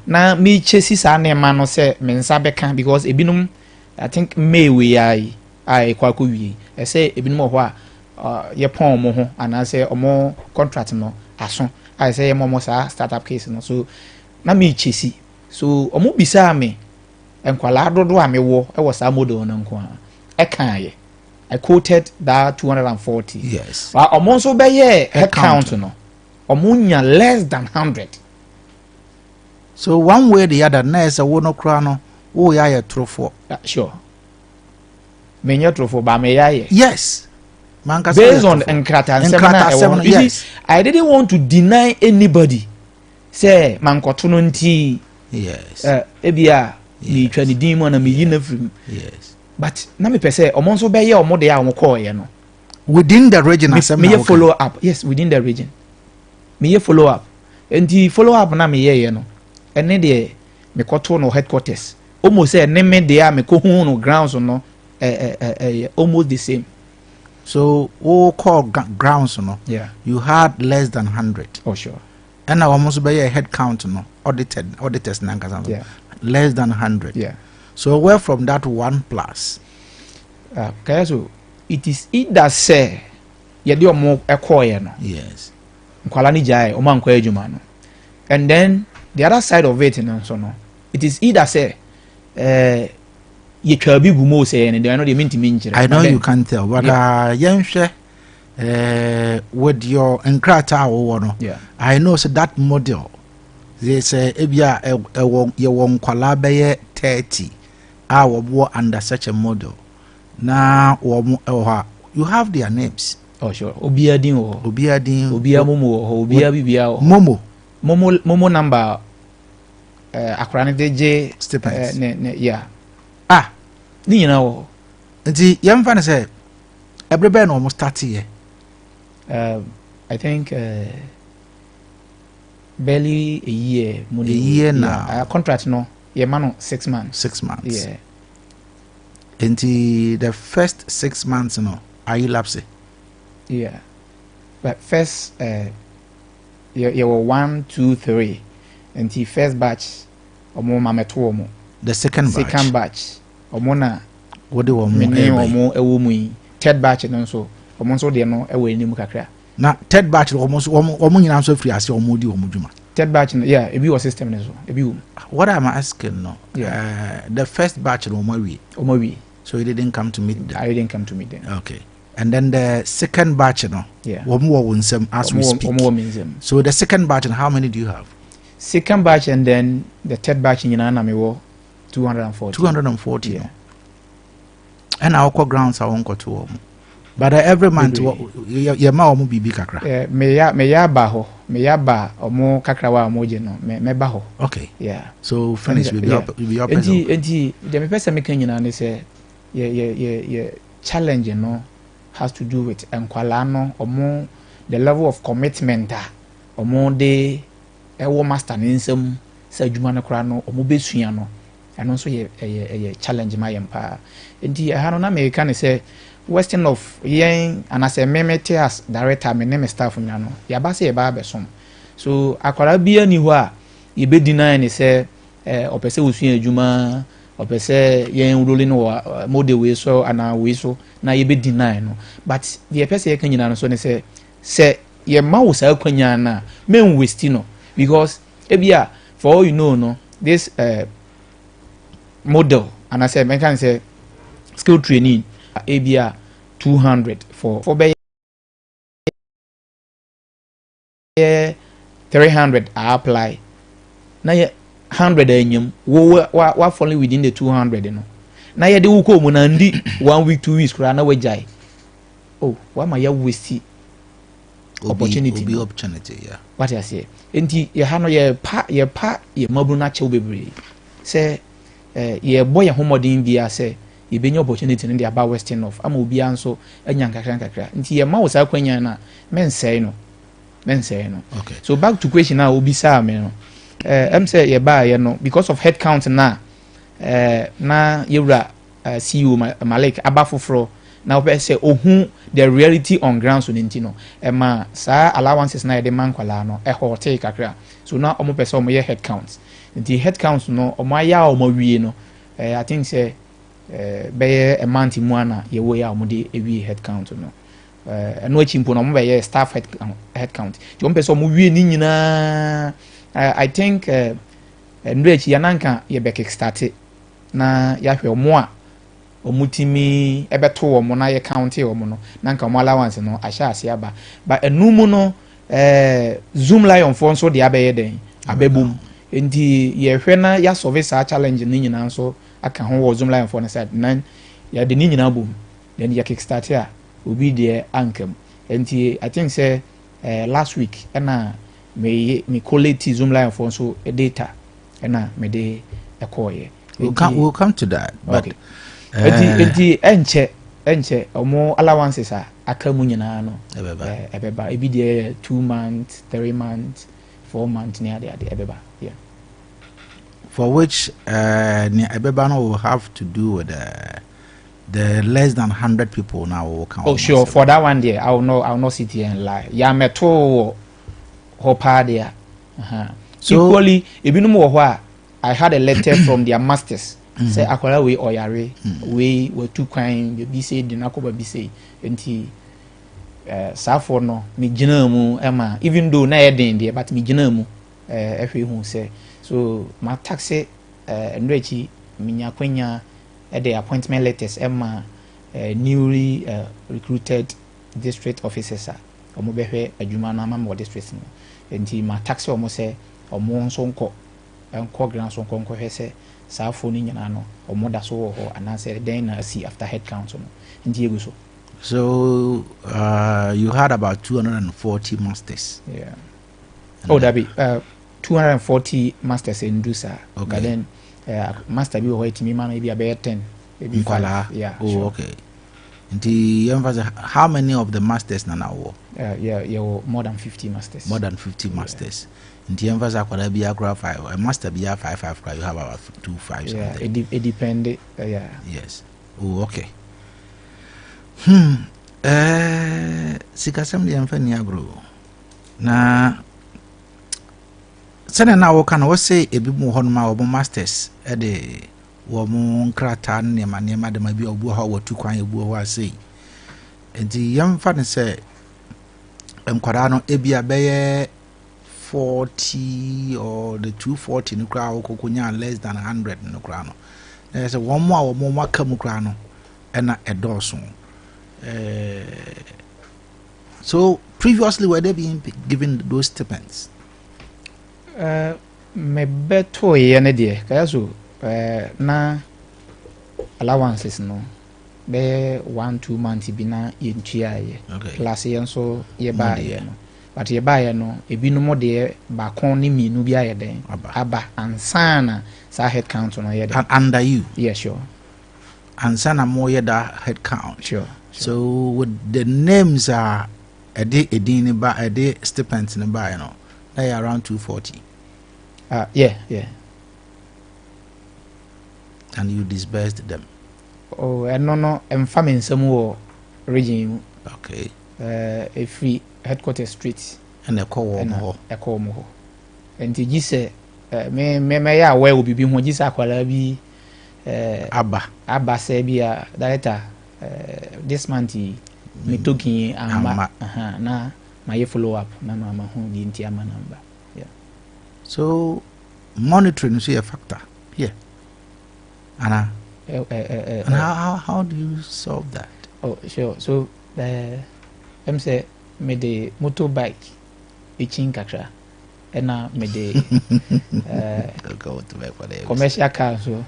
Na me chesi sa na ma no say me nsa beka because ebinum I think May we ai kwako wi. E say ebinum ho a ye pon mo ho ana say omo contract no aso. I say ye mo sa startup case no so na me chesi. So omo bisa me enkwala dodo a me wo e wo sa model no nko a. E kan ye. I quoted that 240. Yes. Omo so be ye head count no. Omunya less than 100. So one way or the other, nurse a wono crano, oh yeah, trofo. Sure. Menya trofo ba me ya. Yes. Based on Enkrata 7. Yes. I didn't want to deny anybody. Say mankotono nti. Yes. Ebia me twa ni din mo na me yi na frim. Yes. But na me pese omo so be ye omo de a omo call ye no. Within the region me follow up. Yes, within the region. Me follow up. And the follow up na me ye no. Ene de me koto no headquarters. Almost say ne me de me ko hu no grounds no almost the same. So all call grounds no. Yeah. You had less than 100. Oh sure. And now almost be a head count no auditors na yeah. Less than 100. Yeah. So where from that 1 plus? Okay, so it is either say ye de omo ekoye no. Yes. Nkwala ni jai o man kwa adwuma no. And then the other side of it so no, it is either say ye twa bi gumo say and they are not the mean to mean. I know you can tell but yenhwe with your enkrata wo no. Yeah. I know so that model they say ebia ye won kwala be 30 wo under such a model. Na wo you have their names. Oh sure. Obiadin o. Obiadin. Momo o. Obia bibia o. Momo number akrane deje stipends. Yeah. Ni nyina o. Nti yemfa ne say ebrebe na almost 30 year. I think barely a year. A year now. Contract no. Yeah, man, 6 months. 6 months. Yeah. Nti the first 6 months no, are you lapse? Yeah, but first, you were 1, 2, 3, and the first batch, omo mameto omo. The second batch, omo na. What do omo? Omo ewomu. Third batch no so, omo so de no ewo enimu kakra. Na third batch omo nyina so free ase omo di omo djuma. Third batch yeah, ebi was system so, ebi. What am I asking no? Yeah. The first batch omo wi. So you didn't come to meet them. I didn't come to meet them. Okay. And then the second batch, no? Yeah. As we speak. So the second batch, and how many do you have? Second batch and then the third batch in Yanana, 240. 240. Yeah. and our grounds are on to but every month your mom be big kakra me ya ba omo kakra wa moje no me ba ho okay yeah so finish with your enti the me person me kan nyina ne say ye challenge no has to do with enkwala no omo the level of commitment omo de ewo master ne nsam sa adwuma no kra no omo besua no eno so ye challenge ma yempa enti ha no na me kan say question of yen and as a memete as director me name staff nya no ya ba say ye ba besom so akwara bia ni ho a ye be deny ne say opese usua adwuma opese yen role no model we so ana we so na ye be deny no but the person ye kan nyina no so ne say ye ma wo sa kwanya na men waste no because ebia for all you know no this model and I say men can say skill training Abia 200 for be 300 I apply na ye 100 enyum wa falling within the 200 no na ye de wuko mu na ndi 1 week 2 weeks kra na wajai oh why my ya waste opportunity yeah what I say enti ye ha no ye pa ye mabu na che bebre say ye boy ye homodin bia say ye benya opportunity in the about western of ama obi anso anya nkakra nti ye ma wo sa kwanya na men say no okay so back to question now obi sa me no say ye ba ye no because of head count na na yewra CEO Malik abafofro na we say ohun the reality on ground so nti no ma sa allowances na ye de mankwala no hotel kakra so na omo pese omo ye head count nti head count no omo aya omo wie no I think say be a month mu ana ye wo ya omo de ewie head count no eno achimpo no omo be ye staff head count ti omo pese omo wie ni nyina I think ndrechi ya nanka ye be kick start na ya hwe omo a omutimi ebeto omo na ye count omo no nanka omo allowance no ahya ase aba ba enumu no zoom lion for so de abaye den abebum enti ye hwe na ya service a challenge ni nyina so aka ho wo zoom lion for na side nan ya de ni nyina bom then ya kick start a obi de ankam enti I think say last week na me collect zoom lion for so data na me de ekoye we'll come to that but okay. enti enche omo allowances aka mu nyina no ebeba ebi de 2 months 3 months 4 months near the ebeba yeah for which ebeba no will have to do with the less than 100 people now will come. Oh sure, for that one there I will not sit here and lie. Ya meto hopa there. So equally ebinum wo ho a I had a letter from their masters say akwara we oyare we were too kind be say di nakoba be say enti safo no me gina mu ema even though na eden there but me gina mu ehwe hu say so my taxi ndrechi minya kwanya the appointment letters ema newly recruited district officers omo behwe adwuma na ma district no enti my taxi omo say omo nso nko grant so nko hwe say safo ni nyina no omo da so ho anase den na see after head count no enti egu so you had about 240 masters yeah oh that be 240 masters in Dusa. Okay. But then master be wait me man maybe about 10 maybe 5 yeah oh sure. Okay the emphasis how many of the masters now yeah more than 50 masters the emphasis could be a 5 a master be a 5 you have about 2 5 yeah it depend yeah yes oh okay sikasem de emfani agro na sene na wo kana wo say ebi mu ho no ma wo masters e de wo mu nkrata ne ma de ma bi obu ho wo tu kwan ebu ho asei enti yamfa ne say enkwara no ebia beye 40 or the 240 no kra wo kokonya less than 100 no kra no say wo mu a wo mu maka mu kra no e na edoso so previously were they being given those stipends me beto ye ne de kaya so na allowances no be 1-2 months bi na yentua ye class ye nso ye ba ye no but ye ba ye no ebi no mo de ba kon ni minu bi aye den aba ansana sa head count no ye den under you yeah sure ansana mo ye da head count sure. So with the names are edin ba stipends in ba, you know, they are around 240. Yeah. And you disbursed them. Oh, and no, I'm farming some more regime. Okay. A free headquarters street. And a call more. And you say, me ya will be when you say, be Abba say be a director. This month me talking na my follow up na mama hu di ntiama number. Yeah. So monitoring is a factor here. Anna. And how do you solve that? Oh sure. So I'm say me the motorbike itching kakra and na me the go to back for the commercial car so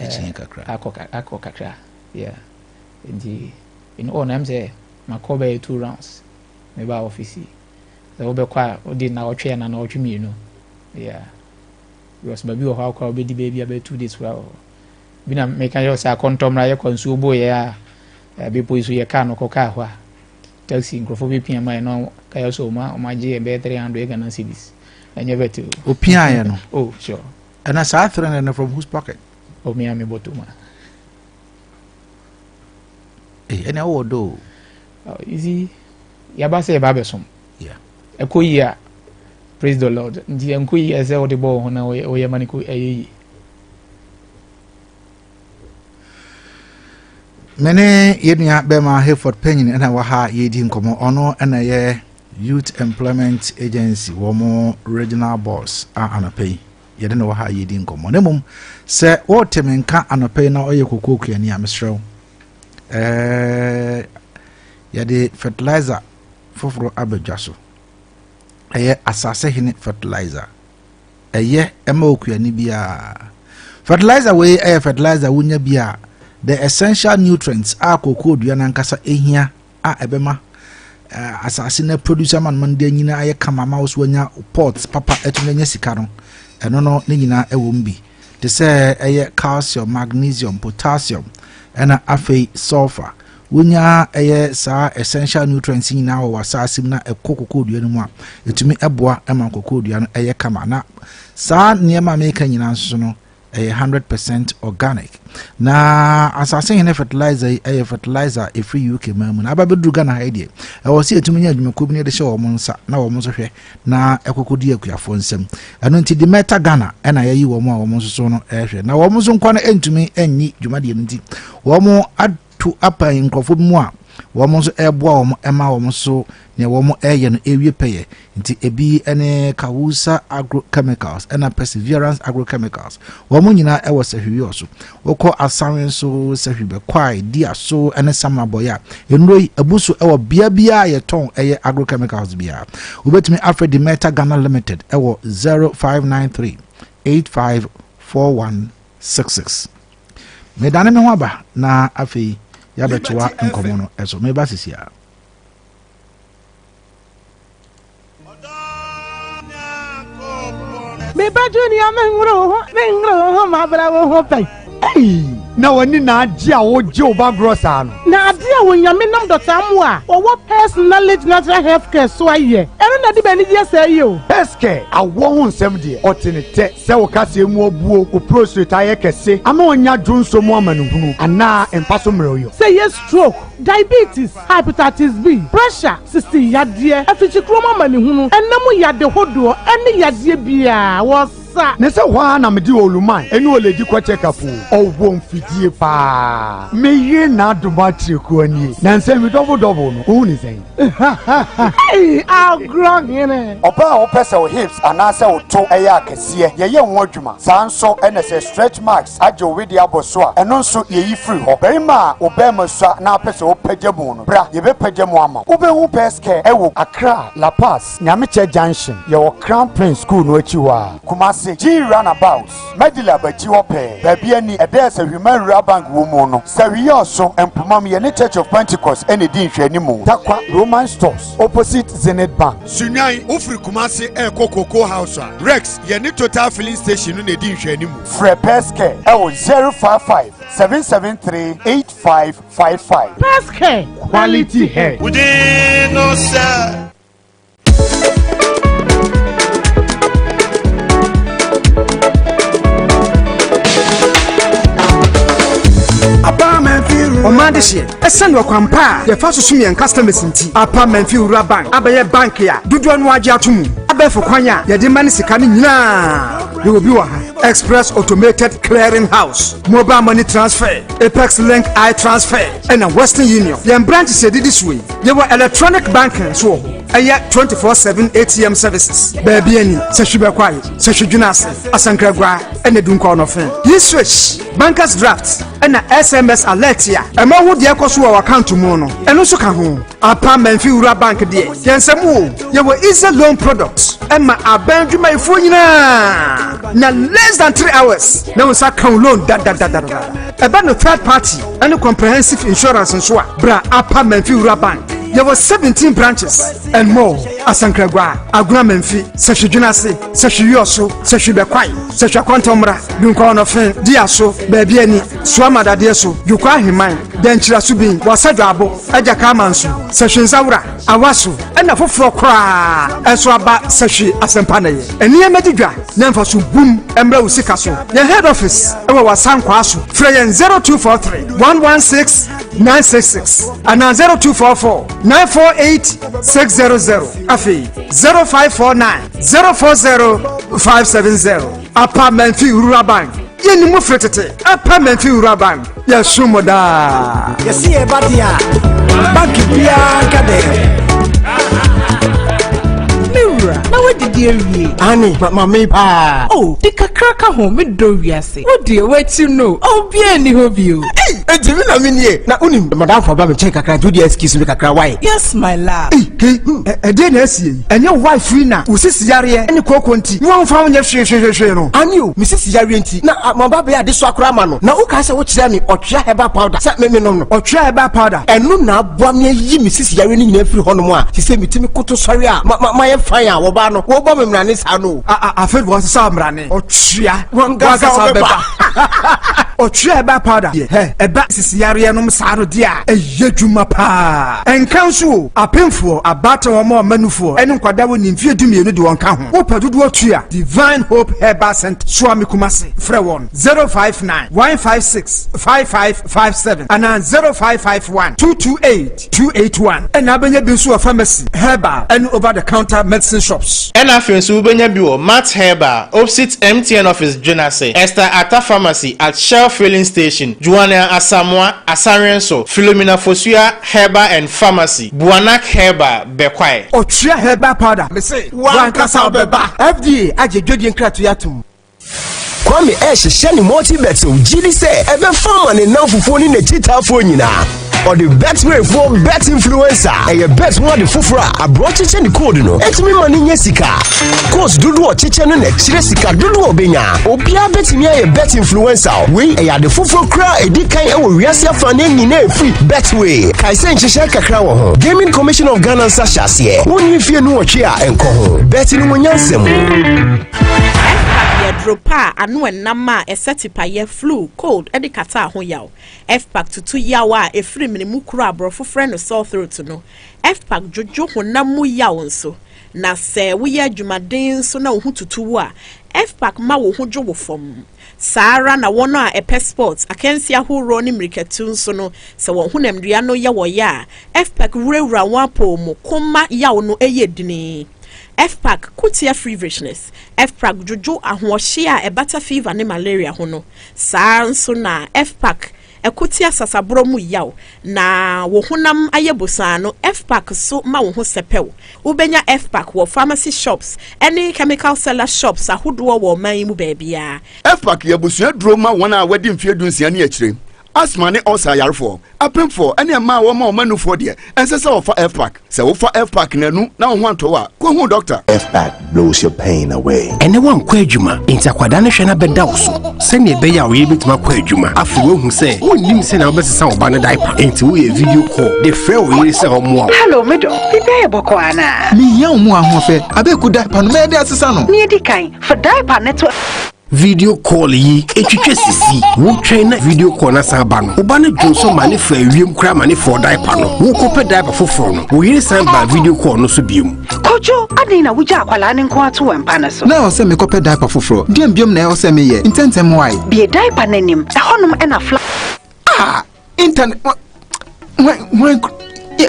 itching kakra. Ako kakra. Yeah. In all I'm say my cover 2 rounds. Maybe office. The over quiet did now train and all you know. Yeah. Because baby or how call baby about 2 days well. Bina making yourself contom raya consumo ya be poisu ya can or coca. Taxi microphone PMI no Kayosoma, my G and 300 Ghana cedis. And you better piano. Oh, sure. And as I threatened from whose pocket? Oh, me and me botuma. And I will do. Easy. Yabase Babesom. Yeah. A queer. Praise the Lord. The unquee as the ball on our way manicu. Many Yednia Bema Hayford Penny and our high Yedin Como Honor and a Youth Employment Agency, Womo Regional Boss, and pay. You don't know how Yedin Como. Nemum, say, what Temen can't and pay now, you could cook any Amistro. Yade fertilizer foforo abejaso asase hene fertilizer ema okuani bia fertilizer we fertilizer wunya bia the essential nutrients a kokoo dua nankasa ehia a ebema asase na producer man de nyina aye kamama wo so nya pots papa etumenya sika no eno no ne nyina ewo mbi te se calcium magnesium potassium ena afei sulfur wunya sa essential nutrients nyina wo wasasim na ekokoko dua no mu a etumi eboa ema kokoko dua no kama na sa niema meka nyina nso no 100% organic na asase hene fertilizer fertilizer free UK mamu na ababedu Ghana ha die wo se etumi nya adwuma kobi ne de hye wo nsa na wo nso hwe na ekokodi akuafo nsem eno nti de meta Ghana na yayi wo mu a wo nso so no hwe na wo nso nkwa na entumi enyi dwuma de nti wo mu atu apa nkofo mu a wo nso eboa wo ema wo nso ne wo mu eye no ewie peye nti ebi ene Kawusa agrochemicals ena perseverance agrochemicals wo mu nyina ewo sehwi so wokọ asanwe so sehwi be kwai dia so ene samaboya enroi abuso ewo bia ye ton eye agrochemicals bia ubetumi Afredi Meta Ghana Limited ewo 0593 854166 medane me ho aba na afei ya betwa nkomo no eso me ba sisia me ba junior mengro ma bra wo ho pai na wani na adi a wo je oba grosa no na adi a wo nyame nam dota mu a wo personality natural health care so aye ero na di bani je say o healthcare awo ho nsem de otenete se wo kase mu obuo o prostate aye kese ama onya dwonso mu amanuhunu ana empaso mreyo say yes stroke diabetes hepatitis B pressure 60 yade afichi kroma amanuhunu enamu yade hodo ene yade bia wo ne se hwa na medi oluman eni oledi kwa check up owo mfidie pa meye na adomatre ko ani na nse mi double no o ni sen hey agrogene oba o pese o hips anase o to eya akese ye ho adwuma sanso ene se stretch marks ajo wedi aboso a eno nso ye yi free ho berima obema so na pese o pagyamu no bra ye be pagyamu ama obehu peske ewo Accra La Paz Nyameche Junction ye wo Crown Prince School no achi wa Kumasi Kumasi G Runabout Medila Bajiwope Babiani Ades a Human Rural Bank Womono Sario so and Pumam Yeni Church of Pentecost any din Shenimu Takwa Roman Stores opposite Zenith Bank Sunyai Ufri Kumasi KOTOKO House Rex Yeni Total Filling Station in a din Shenimu Frepeske 055 773 8555 Peske Quality Hair Within no sir. Omande she esen wo kwampa ye fa soso me customers nti apa manfi ura bank abaye bank ya dodo no age atomu abefo kwanya ye de mani sika ni nyina ye obi wa ha Express Automated Clearing House Mobile Money Transfer Apex Link I Transfer and a Western Union ye branch se did this way ye were electronic banking so aya 24/7 ATM services baby ani se hwebe kwai se hwedwuna ase asankragwa ene dunko no fen ye switch bankers draft and a SMS alert ya ema ho de ekoso wa account mu no eno so ka ho apa manfi ura bank de yensemu ye were easy loan products ema abandwuma ifo nyina na less than 3 hours na we sa kan loan da eba no third party and comprehensive insurance nso a bra apa manfi ura bank there were 17 branches and more. Asankragwa, Aguna Menfi, Sashijunase, Sashioso, Sashibekwai, Sashaquantomra, Dunkono Fen, Diaso, Babiani, Swamada Diaso, Yukwa Himai, Denchira Subin, Wasadabo, Ajakamansu, Sashinzaura, Awasu, and a Fofra, Aswaba, Sashi, Asampane, and near Medidra, Nemfasu Boom, Embra Usikaso, the head office, our San Kwasu, Freyan 0243 116 966, and 0244 948 600. Afi 0549 040 570. Apartment fee Rural Bank. Yeni mu fretete. Apartment fee Rural Bank. Ya sumoda. Yesi e badia. Banki bia kade. Now what did you read? Annie, but mommy pa. Oh, the cracker home with Doriasi. What dear, what you know? Oh, be any of you. Hey, it's a minute. Now, only Madame for Baby check a crack to the excuse me a cry. Why? Yes, my love. A DNS, and your wife Frina, who says Yaria and the Coconti. You won't find your share. And you, Mrs. Yarianti. Now, my baby had this Sacramano. Now, who can say what tell me or try about powder? Sat me no, or try about powder. And no, now, one year, Mrs. Yarin in every Honomoa. She said me to me, Koto Saria, my fire, Wobano, Wobam Ranis, I know. I felt was some running or tria, one gas or try about powder. Hey, a bat is Yarianum Saro dia, a Yejumapa. And council, a painful, a battle or more menu for, and Quadawan in fear to me, you do one count. Opa do what tria, Divine Hope Herbal Center, Swami Kumasi, Frewon, 059 156 5557, and 0551 228 281, and Abanya Bisu Pharmacy, Herbal, and over the counter medicine shops. And after Subenya Bio, Matt Herbal, opposite MTN office, Jonase, Esther Atta Pharmacy at Shell Filling Station, Juana Asamoah, Asarienso, Philomena Fosua, Herbal and Pharmacy, Buanak Herbal, Bekwai. O Tria Herbal Powder, me say, one Casa Beba, FDA, Aji Jodian Kratuatum. Kwame Shani Multi-Beto, GD say, ever found an enough phone in the cheetah phone now. Or the best way for bet influencer, and your best one the fufra, a broad chichen the code no. Et me money yesika. Course do chichen and chilesica do benya. Opia bet me a bet influencer. We a the fufro cry a decay or reasia fanning in a free bet way. Kaisen Chishaka Crow, Gaming Commission of Ghana Sasha here. Only if you know chia and call betting when yansem. Dropa anu enama esetipa ye flu cold edikata ho yaw fpack tutu yawa efiri minimu kura abrofo friend no sore throat no fpack jojo honam mu yaw nso na se wo ya adwumaden so na wo tutu a fpack ma wo ho dwo fom Sara na wono a epe sports akensi ahoro ni miriketu nso no se wo ho namdua no ye wo ya fpack wura wapo mu koma yaw no eyedini FPAC kutia free richness FPAC jojo ahohye a ebata fever ne malaria ho no saa nso na FPAC ekutia sasabro mu yaw na wo honam ayebosa no FPAC so ma wo ho sepew ubenya FPAC wo pharmacy shops any chemical seller shops ahodo wo man mu baabia FPAC yebusua duro ma wona wadi mfie dunsia ne akire asthma ne ulcer yarefo apemfo ene ma wo ma o manufo de ensese wo fa F-pack se wo fa F-pack nanu na wo ho a ko hu doctor. F-pack blows your pain away. Ene wan kwa adwuma inti akwada ne hwe na beda wo so se ne be ya wo yebetuma kwa adwuma afi wo hu se wonnim se na wo besesa wo ba ne diaper inti wo ye video call de frɛ wo yiri se ho mo. Hello medo bibe e boko ana mi ya mo ahofe abeku diaper no me de asesa no ni edi kan for diaper network video call yi etwetwe sisi wo twɛn na video call na san ba no wo ba ne dwonso ma ne fa wiem kra ma ne for diaper no wo kopɛ diaper foforo no wo yiri san ba video call no so biom kojo adin na wuja akwala ne nko ato wempa ne so na o se me kopɛ diaper foforo dem biom na o se me ye intentem why be diaper nanim ehonum ena fla internet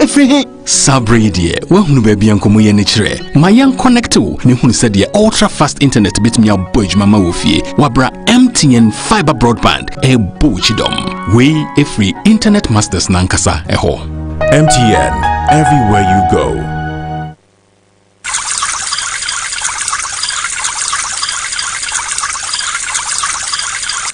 Free Sabri dear, wahunu baby and Komuya nature. My young connecto, Nihun said the ultra fast internet bit me out budge mama wofie. Wabra MTN fiber broadband, a buchidom. We a free internet masters nankasa eho. MTN, everywhere you go.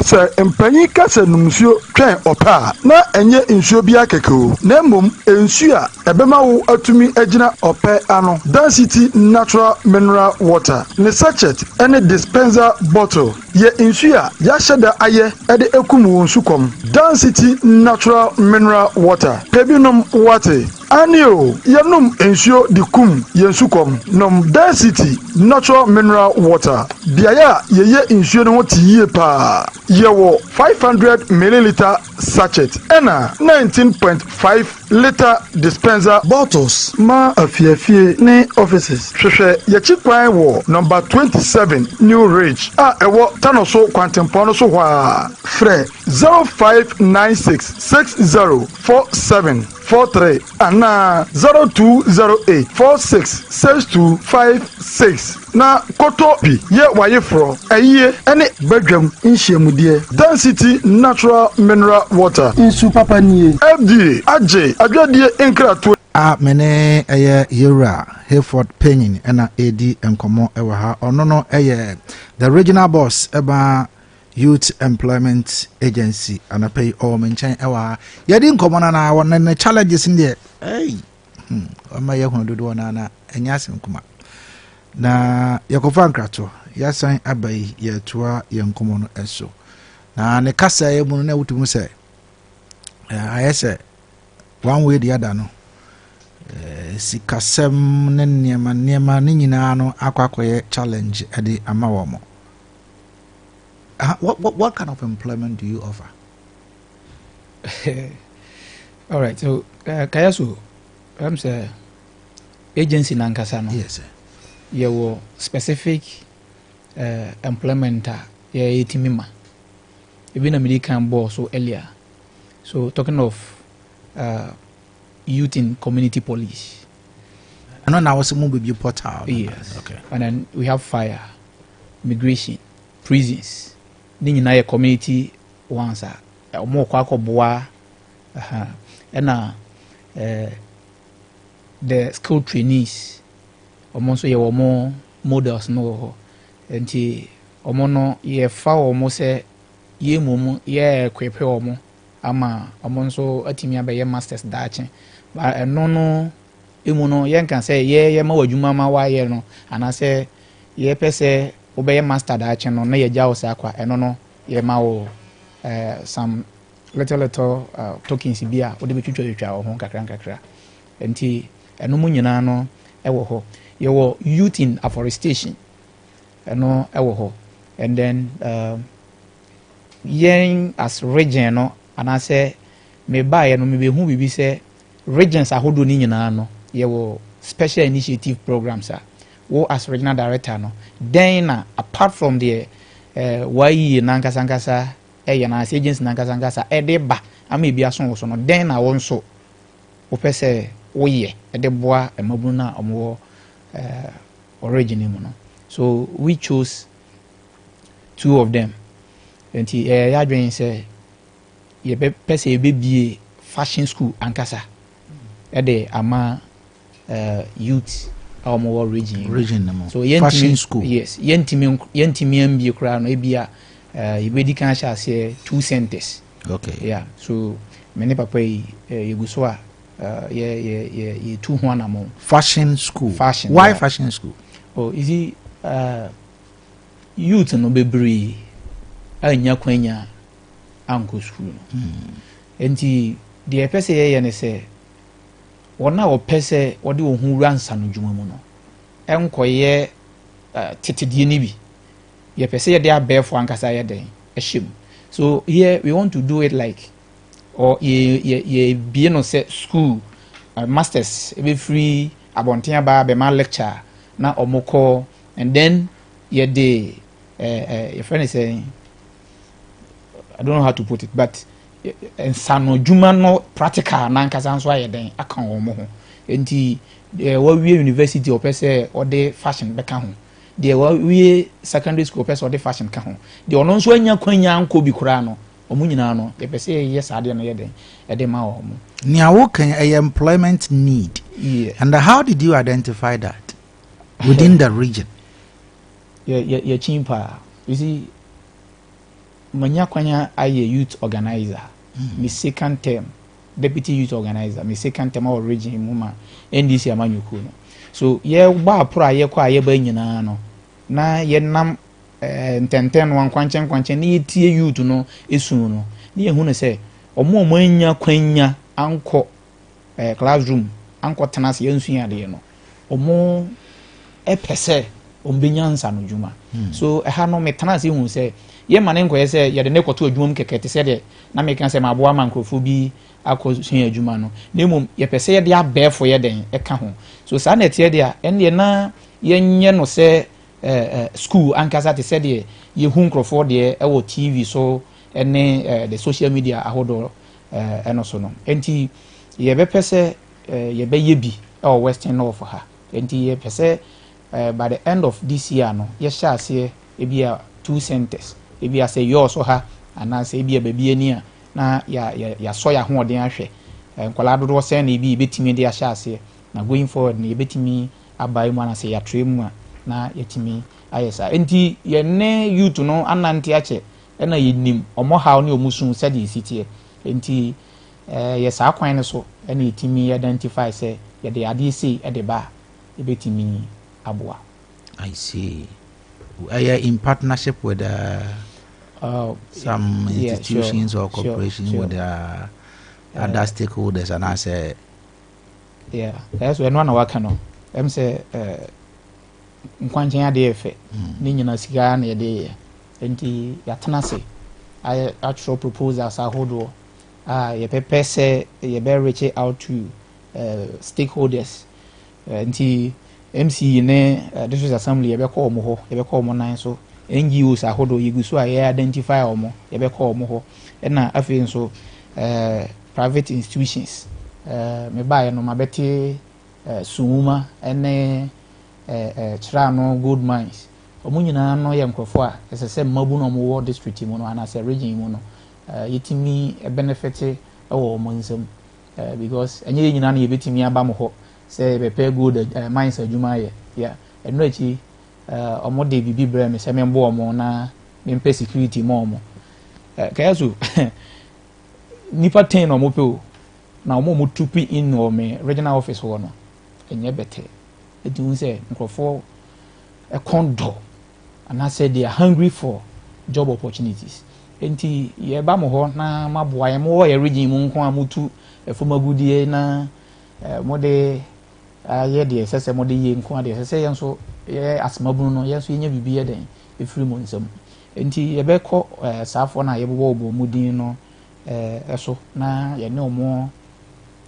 Sir, empanyi kasa numsuo twen opa na enye nsuo bi akekeo na mom ensuo a ebema wo atumi agina opa ano density natural mineral water ne sachet ene dispenser bottle ye nsuo a ya hyeda aye ede ekum wo nsukom density natural mineral water pebinom water anio yenum ensuo dikum yensukom nom density natural mineral water biaya yeye ensuo no tiye pa yewo 500 milliliter sachet ena 19.5 liter dispenser bottles ma afiafie ne offices hwehwe yechi kwan wo number 27 new ridge a ewo tanoso kwantempo no so hwa fre 0596604743 ana 0208466256 na koto bi ye wayefro ayiye ene badwam nhyiamudie density natural mineral water insu papa nie fda age adwadie enkrato a mene eye yura Hayford Penyin ena edi enkomo ewa ha ono no eye the regional boss eba Youth Employment Agency anapay o menchen ewa yedi nkomo na won challenges in hey ama ye hu dodo na enya senkuma na yakofa nkrato yasan abai yetua ye nkomo no eso na ne kasa ye mu na wutumu se ayese one way the other no sikasem ne niema ne nyina no akwakoye challenge ade ama womo. What kind of employment do you offer? All right, so Kayasu, I'm say agency nankasa no. Yes, sir. You specific employment ya timima. Even American boss so earlier. So talking of youth in community police. I know now was a mobile portal. Yes. Okay. And then we have fire, immigration, prisons. Then you community ones are more kwako boa. And the school trainees. Almost ye more models no. And omono ye fa almost ye mumu ye kwepe omo. Ama amonso atimi abaye masters dache ba no emu no yen kan say ye ma wadwuma ma wa ye no ana say ye pese obaye master dache no na ye jawo sa kwa eno no ye ma wo some little tokens bia wo de betwitwa ho kakra enti eno mu nyina no ewo ho ye wo youth in afforestation eno ewo ho and then yen as region no ana say me buy no me be hu bibi say regions ahodo ni nyina no ye wo special initiative programs wo as regional director no then apart from the why nankasa na agency nankasa de ba ama bi aso wo so no then na won so wo pese wo ye de boa emabunu na omwo origin mu no so we chose two of them and ya dwen say ye pese ye bebie fashion school ankasa de ama youth our region so fashion school yes yentimi ambie kra no ebia ye bedi kan sha say 2 centers Okay. Yeah. So many papa you so ye two one among fashion school. Fashion. Why Yeah. fashion school? Oh, is it youth no bebree anya kwanya anko school no. Enti de pese ye ne se wona wo pese wo de wo hu ransa no dwuma mu no enkoye tetedie ni bi ye pese ye de abefo ankasa ye den ehim. So here we want to do it like or ye be no say school masters be free abontia ba be ma lecture na omoko and then ye de your friend is saying I don't know how to put it but ensano dwuma no practical na nkasa nso aye den aka omo ho enti wa wie university o pese o de fashion beka ho de wa wie secondary school pese o de fashion ka ho de ono nso anya kwanya anko bi kura no omu nyina no de pese yes ade no ye den e de ma omo Nia wo kan employment need. Yeah. And how did you identify that within the region? Yeah, chimpa. You see, manya kwanya aye youth organizer. My second term, deputy youth organizer. My second term our region muma NDC amanyuku no. So ye ba pro aye kwa aye ba nyina no. Na ye nam ntenten wan kwanchen ni tie youth no esu no. Ni ehunu se omo anya kwanya anko classroom anko tenase yensuya de no. Omo epese ombinyansa no dwuma. So ha no metenase hu se ye mane nkoye se ye de ne kwoto adwuma mkeke te se de na meka se maboa mankrofo bi akosua adwuma no nemum ye pese ye de abefo ye den eka ho. So sa na tie de a ene na ye nye no se school ankasa te se de ye hu nkrofo de e wo TV so ene the social media ahodo eno so no enti ye be pese ye be ye bi e western north ha enti ye pese by the end of this year no ye sha se e bia 2 centers e bia se yo so ha ana se e bia baby ani a na ya so ya ho odin ahwe nkwala dodo se na e bi betimi de sha se na going forward na ye betimi abai mu ana se ya trem a na yetimi ayesa enti ye ne youth no anante ache na ye nim omo haw ne omusun se de sitie enti ye sa kwan ne so na yetimi identify se ye de ade sei e de ba e betimi abua. I see. In partnership with some institutions or corporations with other stakeholders, and I say, yeah, that's when one work no. Em say nkwanchen ade efe ni nyina sika na yede enti yatena se I actual proposals ahodo ye pepese ye be reach out to stakeholders enti MC ne district assembly ye be call mo ho ye be call mo nan so NGOs ahodo ye gusu a ye identify omo ye be call mo ho na afi nso private institutions me buy no mabeti sumuma ene chira no gold mines omo nyina no ye nkrofo a esese mabu no mo wo district mu no ana se region mu no yetimi benefit e wo mo nsem because enye nyina no ye betimi aba mo ho se be pay good mines adwuma ye yeah eno echi omo de bibi bra me se me mbo omo na me mpe security mo omo kayasu nipa 10 omo pe o na omo tupi in o me regional office ho no enye bete edun se nkrofo a condo and I said they are hungry for job opportunities enti ye ba mo ho na maboa ye mo ye region mu nko amutu efomagudie na mo de ye de sese mo de ye nko de sese ye nso ye asmabunu no ye nso ye nya bibi ye den efiri mo nsam enti ye be ko saafo na ye bo bo mudin no eso na ye ne omo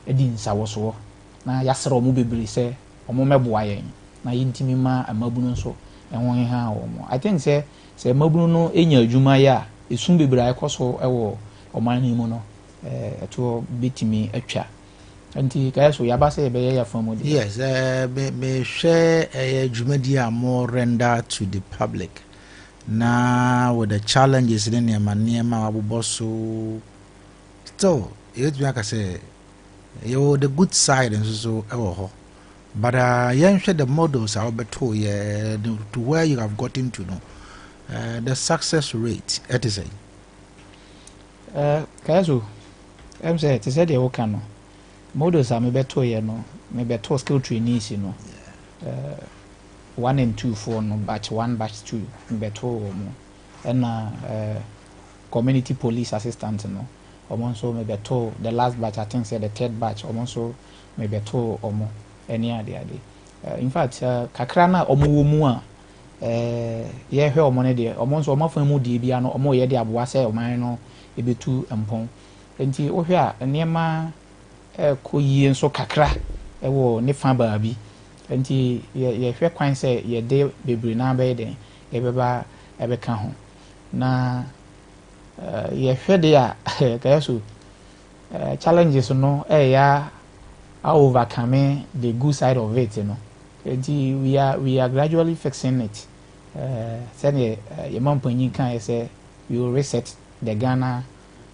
edi nsawoso na yasere omo bebiri se omo meboa ye na yintimi ma amabunu nso enwon ha omo I think say amabunu no enya adwuma ya esum bebiri akoso ewo oman ni mu no eto betimi atwa anti kaya so yaba say be ya famodi. Yes, me share adwumadi a more render to the public na with the challenges in your maniema abuboso still it be say you the good side and so but you share the models are better to where you have gotten to know the success rate it is Kayaso, I'm saying, to say the Okano, models are me better, you know, me better skill trainees, you know. 1 and 2 for no batch 1, batch 2, me better or more. And community police assistant, you know. Also, me better the last batch, I think, say the 3rd batch, also me better or more. Any idea? In fact, Kakrana Omuwa. Yeah, her money there. Almost almost for moody be no more yet. Abu say or mine no a bit too empon. And tea oh here and near ma coy and so kakra a war ne fan baby. And tea ye fair quine say ye day baby na bed a baba ever come home. Na ye fair there, Kayasu challenges no ya overcoming the good side of it, you know. We are gradually fixing it. Say your mom can say we will reset the Ghana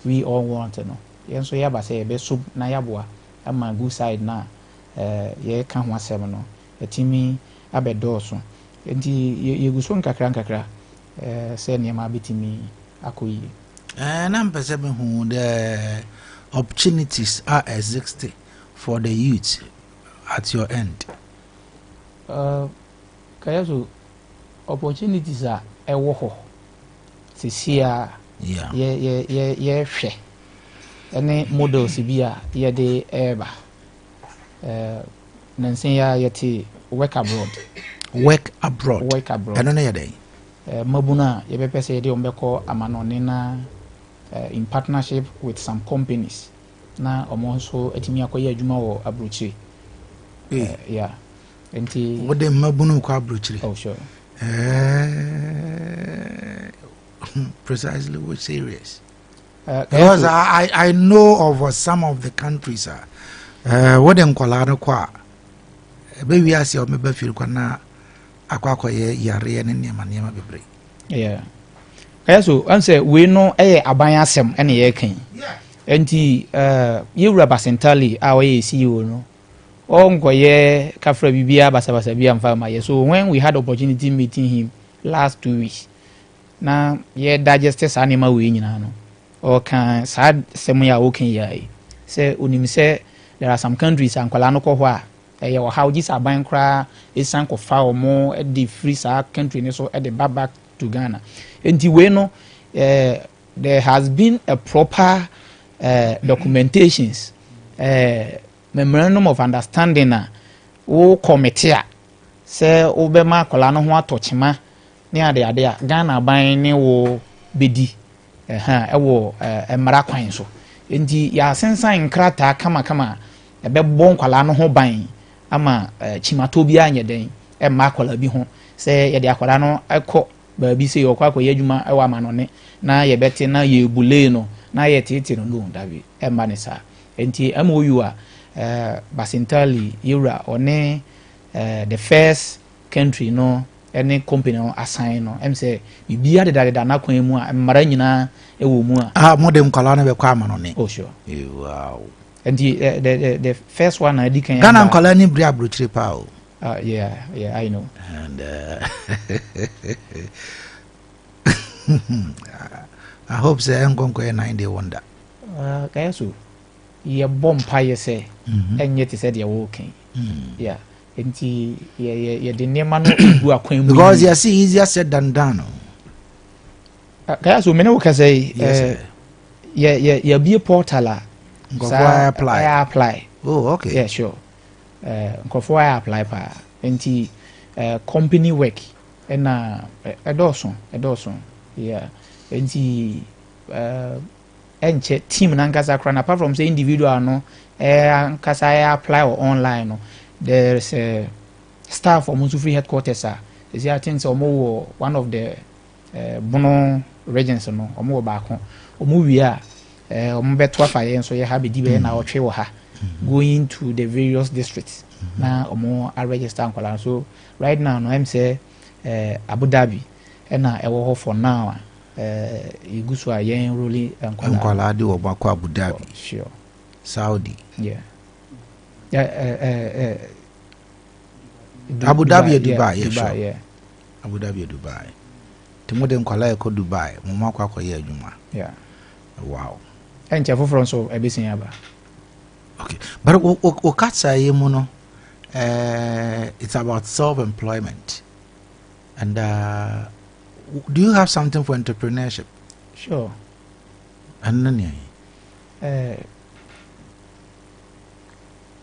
we all want to know. Yes, so yaba say be sub na yabwa. I'm a good side na. Ye can one seven no. A timmy abedoso. Enti ye gusun kakra. Say near my bitimi akuyi. And I'm perceiving who the opportunities are existing for the youth at your end. Kayaso opportunities are a woho. Sisia ye hwe. Any models bia ye de eba. Nansen ya yeti work abroad. Work abroad. I don't know day. Mabuna ye bepe se de ombeko amanonena in partnership with some companies. Na omonso etimi akoye adwuma wo abrochi. Yeah. What the Mabunu Cabruchri? Oh, sure. Precisely, we're serious. Because I know of some of the countries. What them Colorado qua? Baby, I see or maybe feel quana aqua yare and Yamaniama Bibri. Yeah. So, answer we know abayasem any yekin. And you representally our CEO no. Ongoye Kafra Bibia Basabasa Biam Farmer. So when we had opportunity meeting him last 2 weeks, now ye digest animal we no or can sad semuya okay ye. Say unim say there are some countries and Kolano Kwa or how this are buying cry is sank of far more at the free country so at the back to Ghana. And no there has been a proper documentations memorandum of understanding na o committee say obema kola no ho atochema ne ade a Ghana ban ne wo bedi wo emara kwan so enti ya sensan nkrata kama ebebbo nkwala no ho ban ama chimato bi anye den emma kola bi ho say ye de akola no ekọ ba bi say okwa akoye adwuma ewa manone na ye bete na ye bule no na ye tete no no dabi emma ne sa enti MOU a basintali Eura one the first country no any company no assign no say bibia de na kwan mu a mara nyina e wo mu a modem kwala na be kwa ma no ne. Oh sure. Wow. And the first one I did can Ghana kwala ni bri abrochire pa o. Yeah, I know. And I hope say enkonko e 9 day wonder. Kayaso ye bompa ye say and yet said you're walking. Yeah. Enti ye de nema no gu akwan mu because you see easier said than done. Kayaso me no ka say ye be portal apply. Oh, okay. Yeah, sure. Nkofo I apply pa. Enti company work and edoson. Yeah. Enti enche team na nkasa kra apart from say individual no nkasa apply or online no there's a staff from Free headquarters is I think so one of the Bono regions no omo back omo wi a omo beto afa so ye ha be di be na otwe wo ha going to the various districts na omo a register nkwala so right now no I'm say Abu Dhabi na ewo ho for now igusu a yen really nkwala de wo Abu Dhabi. Oh, sure. Saudi. Yeah. Abu Dhabi Dubai, yeah, sure. Yeah. Abu Dhabi Dubai. Timo de nkwala e ko Dubai, mo makwa akoye adwuma. Yeah. Wow. And Chafo from so everything aba. Okay. But Okatsa Yemuno, it's about self-employment. And do you have something for entrepreneurship? Sure. And then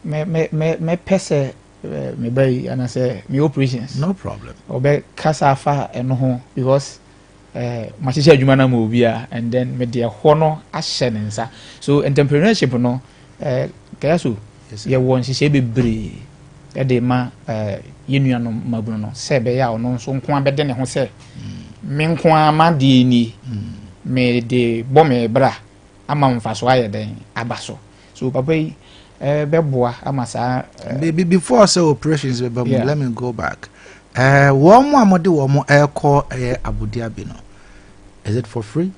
me pese me buy and I say me operations. No problem. Obe kasa fa eno ho because ma hyehyɛ adwuma na mo bia and then me de ho no ahyɛ ne nsa. So entrepreneurship no kaya so ye won hyehyɛ bebre e de ma yenua no mabunu no se be ya ono nso nko abede ne ho se me nko ama de ni me de bɔ me bra ama mfa so ayɛ den aba so. So papa yi beboa ama sa before say operations let me go back. One more mode one more air call Abudia Bino. Is it for free?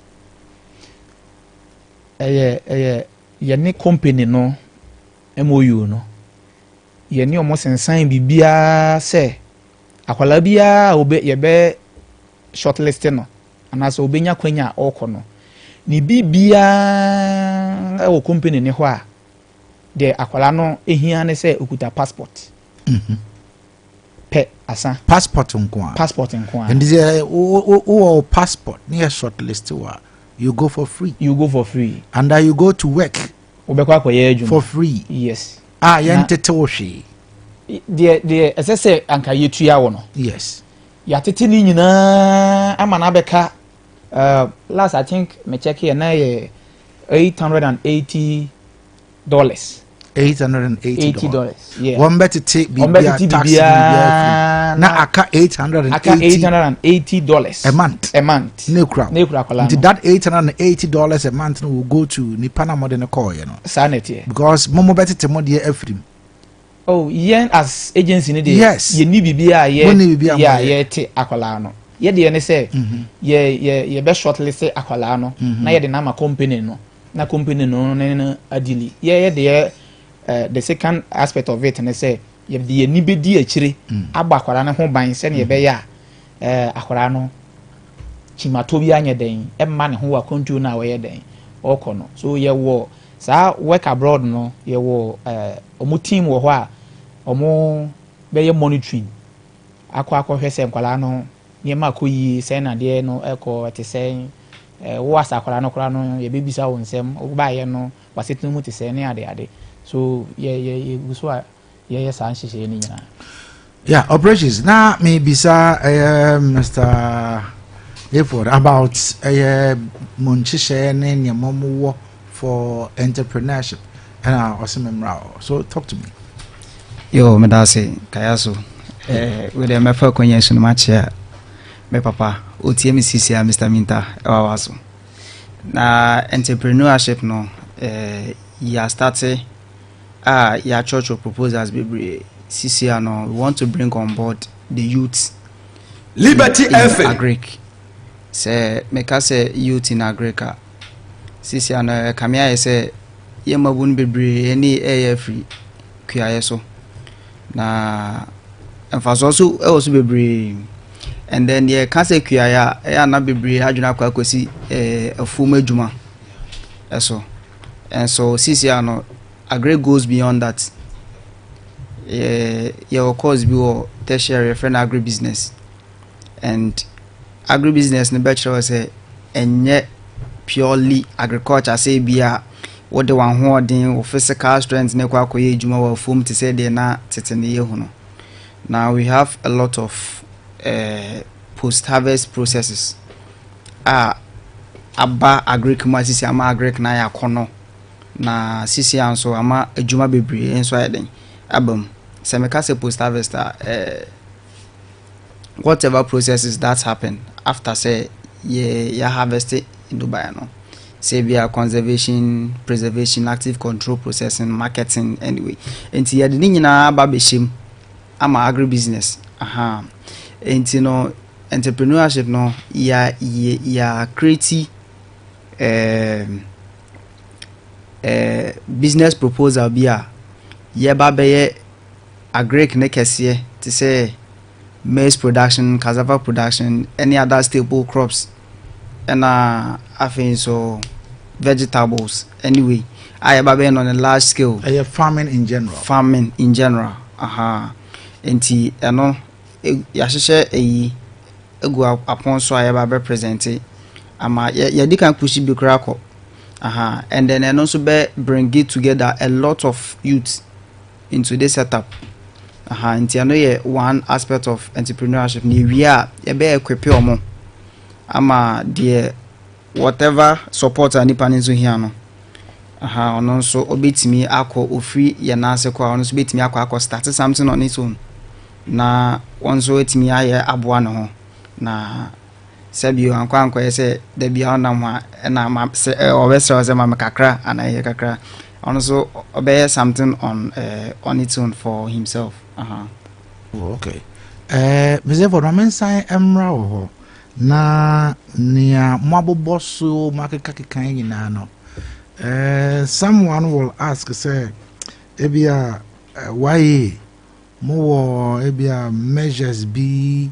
Ye company no MOU no. Ye ni almost sign bibia say akwala bia obe ye be shortlist no. Anaso obenya kwanya okọ no. Ni bibia o company ni ho a de akwala no ehia ne say okuta passport. Asa passport nkwa and this passport near shortlist you go for free and you go to work for free. Yes. Yentete oshi the say anka yetua wo no. Yes. Ya tete ni nyina amana beka last I think me check here na $880. $880. Yeah. One better take tax na aka $880 a month. No crap. That $880 a month will go to Nipana modern call, you know. Sanity. Because Momo better to mod every. Oh, yen as agency ni de. Yes. Ye ni bibia ye te akwala no. Ye de ne say ye be shortlist akwala no. Na ye de na ma company no. Na company no na adili. Ye de the second aspect of it and say you have the nibedi achire abakwara ne ho ban se ne be ya akwara no chimato bi anya den e ma ne ho wa control na we den okono so ye wo sa work abroad no ye wo omo team wo ho a omo be ye monitoring akwa hwese nkwala no ne ma koyi se na de no eko te se wo asakwara no kora no ye bebisa wo nsem wo ba ye no wasetinu mu te se ne ade so yeah operations now maybe sir Mr. Eford about Munchisha and your mom for entrepreneurship and awesome so talk to me. Yo medase kayaso with the mefa kwenye match here me papa OTMCC Mr. Minta ewawaso na entrepreneurship no ya started your church will propose as baby CCR no we want to bring on board the youth Liberty FM Agric say make us say youth in Agrica CCR no kamia say ye mabun baby any air free kuya so na emfaso so also baby and then ye can say kuya ya na baby adwuna kwa kwesi afuma adwuma eso and so CCR no Agri goes beyond that. Of course, we will tertiary friend agribusiness, and agribusiness. The bachelor say, and yet purely agriculture. Say bia what the one who are doing physical strength. Ne kwa koye juma wa form to say they na tetene yehuno. Now we have a lot of post-harvest processes. Aba agri kumasi ama agri na ya kono. Na sisi anso ama adwuma bebre enso ayeden abam se meka se post harvest whatever processes that happen after say you harvest in Dubai no say via conservation preservation active control processing marketing anyway enti ye de nyina ba BECHEM ama agribusiness enti no entrepreneurship no ya create business proposal bia ye ba be agric ne kese to say maize production, cassava production, any other staple crops and I think so vegetables anyway. I have been on a large scale. Farming in general. Farming in general. Enti eno yahye egu apon so I be present ama ye di kan push bi kra. And then and also bring it together a lot of youth into this setup. And I know one aspect of entrepreneurship. We are equip omo. Ama the whatever support ani paninzo here no. Ono so obetimi akọ ofri ye na ase kwa ono so betimi akọ start something on its own. Na onzo etimi aye aboa no ho. Na sebio anko yese da bia na ma na ma obese ose ma kakra anaye kakra ono so obey something on its own for himself. Okay. Meze for no mensan emra ho na nia mwabobo so makeka kekan nyina no. Someone will ask say ebia why more ebia measures be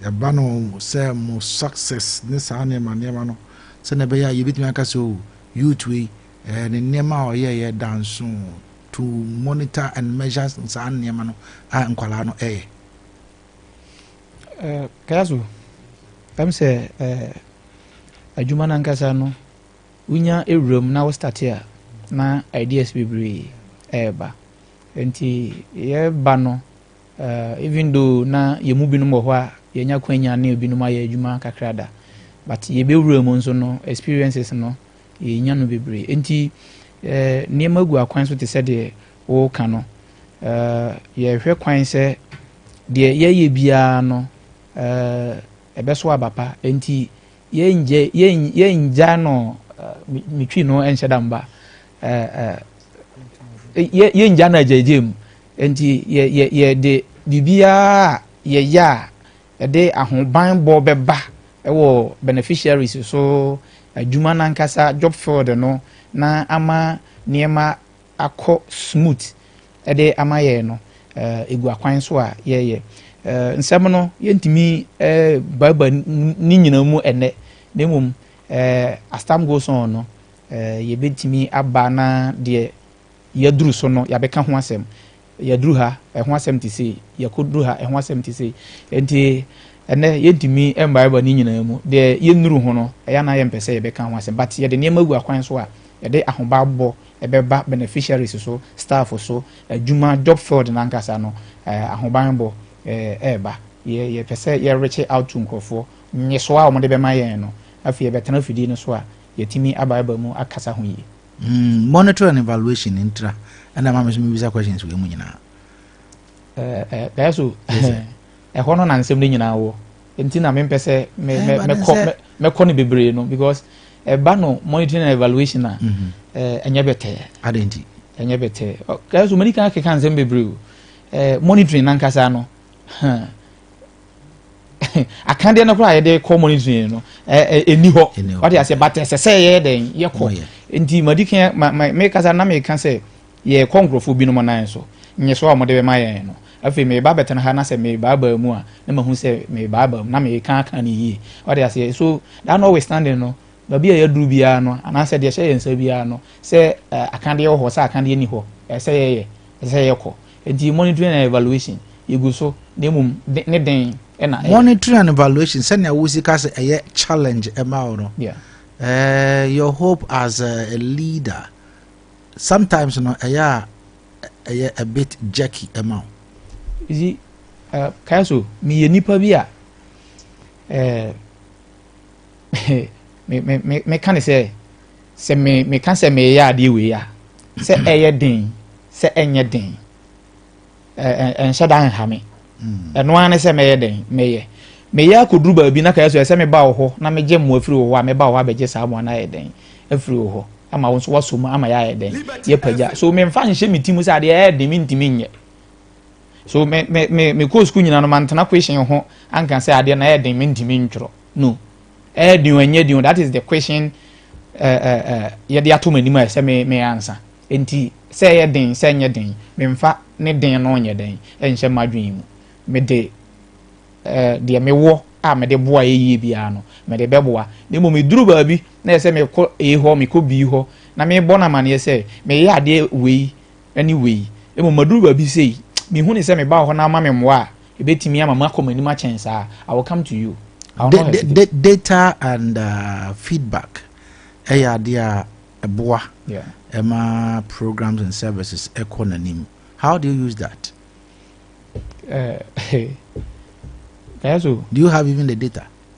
yabano say mo success ne sa ne manema no se ne be ya yebitimi aka so youth we ne nema o ye dance to monitor and measure sa nema no nkwala no kayazu pam se adwuma na nkasa no unya ewrum na wo start here na ideas bebre eba enti ye ba no even though na yemu binum ho a yenya kwanya na ebinum aye adwuma kakrada but ye bewrum nso no experiences no yenya no bebre enti niema gu akwan so te se de wo ka no ye hwe kwan se de ye bia no ebeso abapa enti ye nja no mitwi no enhyedamba ye nja na jejem enti ye de bibia ye ya de ahoban bo beba ewo beneficiaries so adwuma na nkasa job field no na ama niema akọ smooth de ama ye no egu akwan so a ye nsem no yentimi baba ni nyina mu ene nemum as time goes on no ye betimi aba na de yaduru so no yabeka ho asem yaduru ha ho asem ti sei yakoduru ha ho asem ti sei enti ene yentimi embaiba ni nyina mu de yenuru ho no ya na ye mpese yebeka ho asem but ye de niema gu akwan so a ye de ahoba bo ebeba beneficiaries so staff so adwuma job field na nkasa no ahoban bo eba ye pese ye reach out to nkrofo nyeso a omode be mayen no afi ye betena fidi no so a yetimi abaiba mu akasa ho yi monitor and evaluation intra and am me visa questions we mu nyina so hono na nsem de nyina wo enti na me pese me ko ne bebre no because eba no monitoring and evaluation na enye bete adenti enye bete so many kan nsem bebre monitoring na nkasa no akande na kura ye de call monitoring no eni ho what you say but say ye den ye ko enti madikan me kasa na me kan say ye kongrofo bi no manan so nye so amode be maye no afi me ba betena ha na say me ba ba mu a na mahu say me ba ba na me kan ni yi what you say so that no we standing no ba bia ye duru bia no ana say de hye yensa bia no say akande ye ho say akande ni ho say ye ko enti monitoring and evaluation you so nemum ne den monitoring and evaluation send ya wusi ka say a challenge no your hope as a leader sometimes no a bit jerky amount is kaso mi ye nipa bi a me kan say me kan say me ya ade we ya say eye den say enye den enhyada ha me eno an say me ye den me ya koduru ba bi na kaso say me ba wo ho na me je mo afiri wo a me ba wo abeje sa mo na ye den afiri wo ho ama won so waso mu ama ya den ye pagya so me mfa nhye metimu say ade ye den mi ntimi nye so me ko school nyina no mantana question ho anka say ade na ye den mi ntimi ntworo no den wanye den that is the question ye de ato manima say me answer enti say ye den say nye den me mfa ne den no nye den enhye madwen mu me de me wo a me de boa ye bia no me de beboa ne mo me duru ba bi na se me ko ho me ko bi ho na me bo na mane se me ye ade wei anyway e mo maduru ba bi sei me hu ne se me ba ho na ma me moa e betimi ama ma komani ma chensa I will come to you. Data and feedback dia boa ema programs and services economy. How do you use that? So do you have even the data?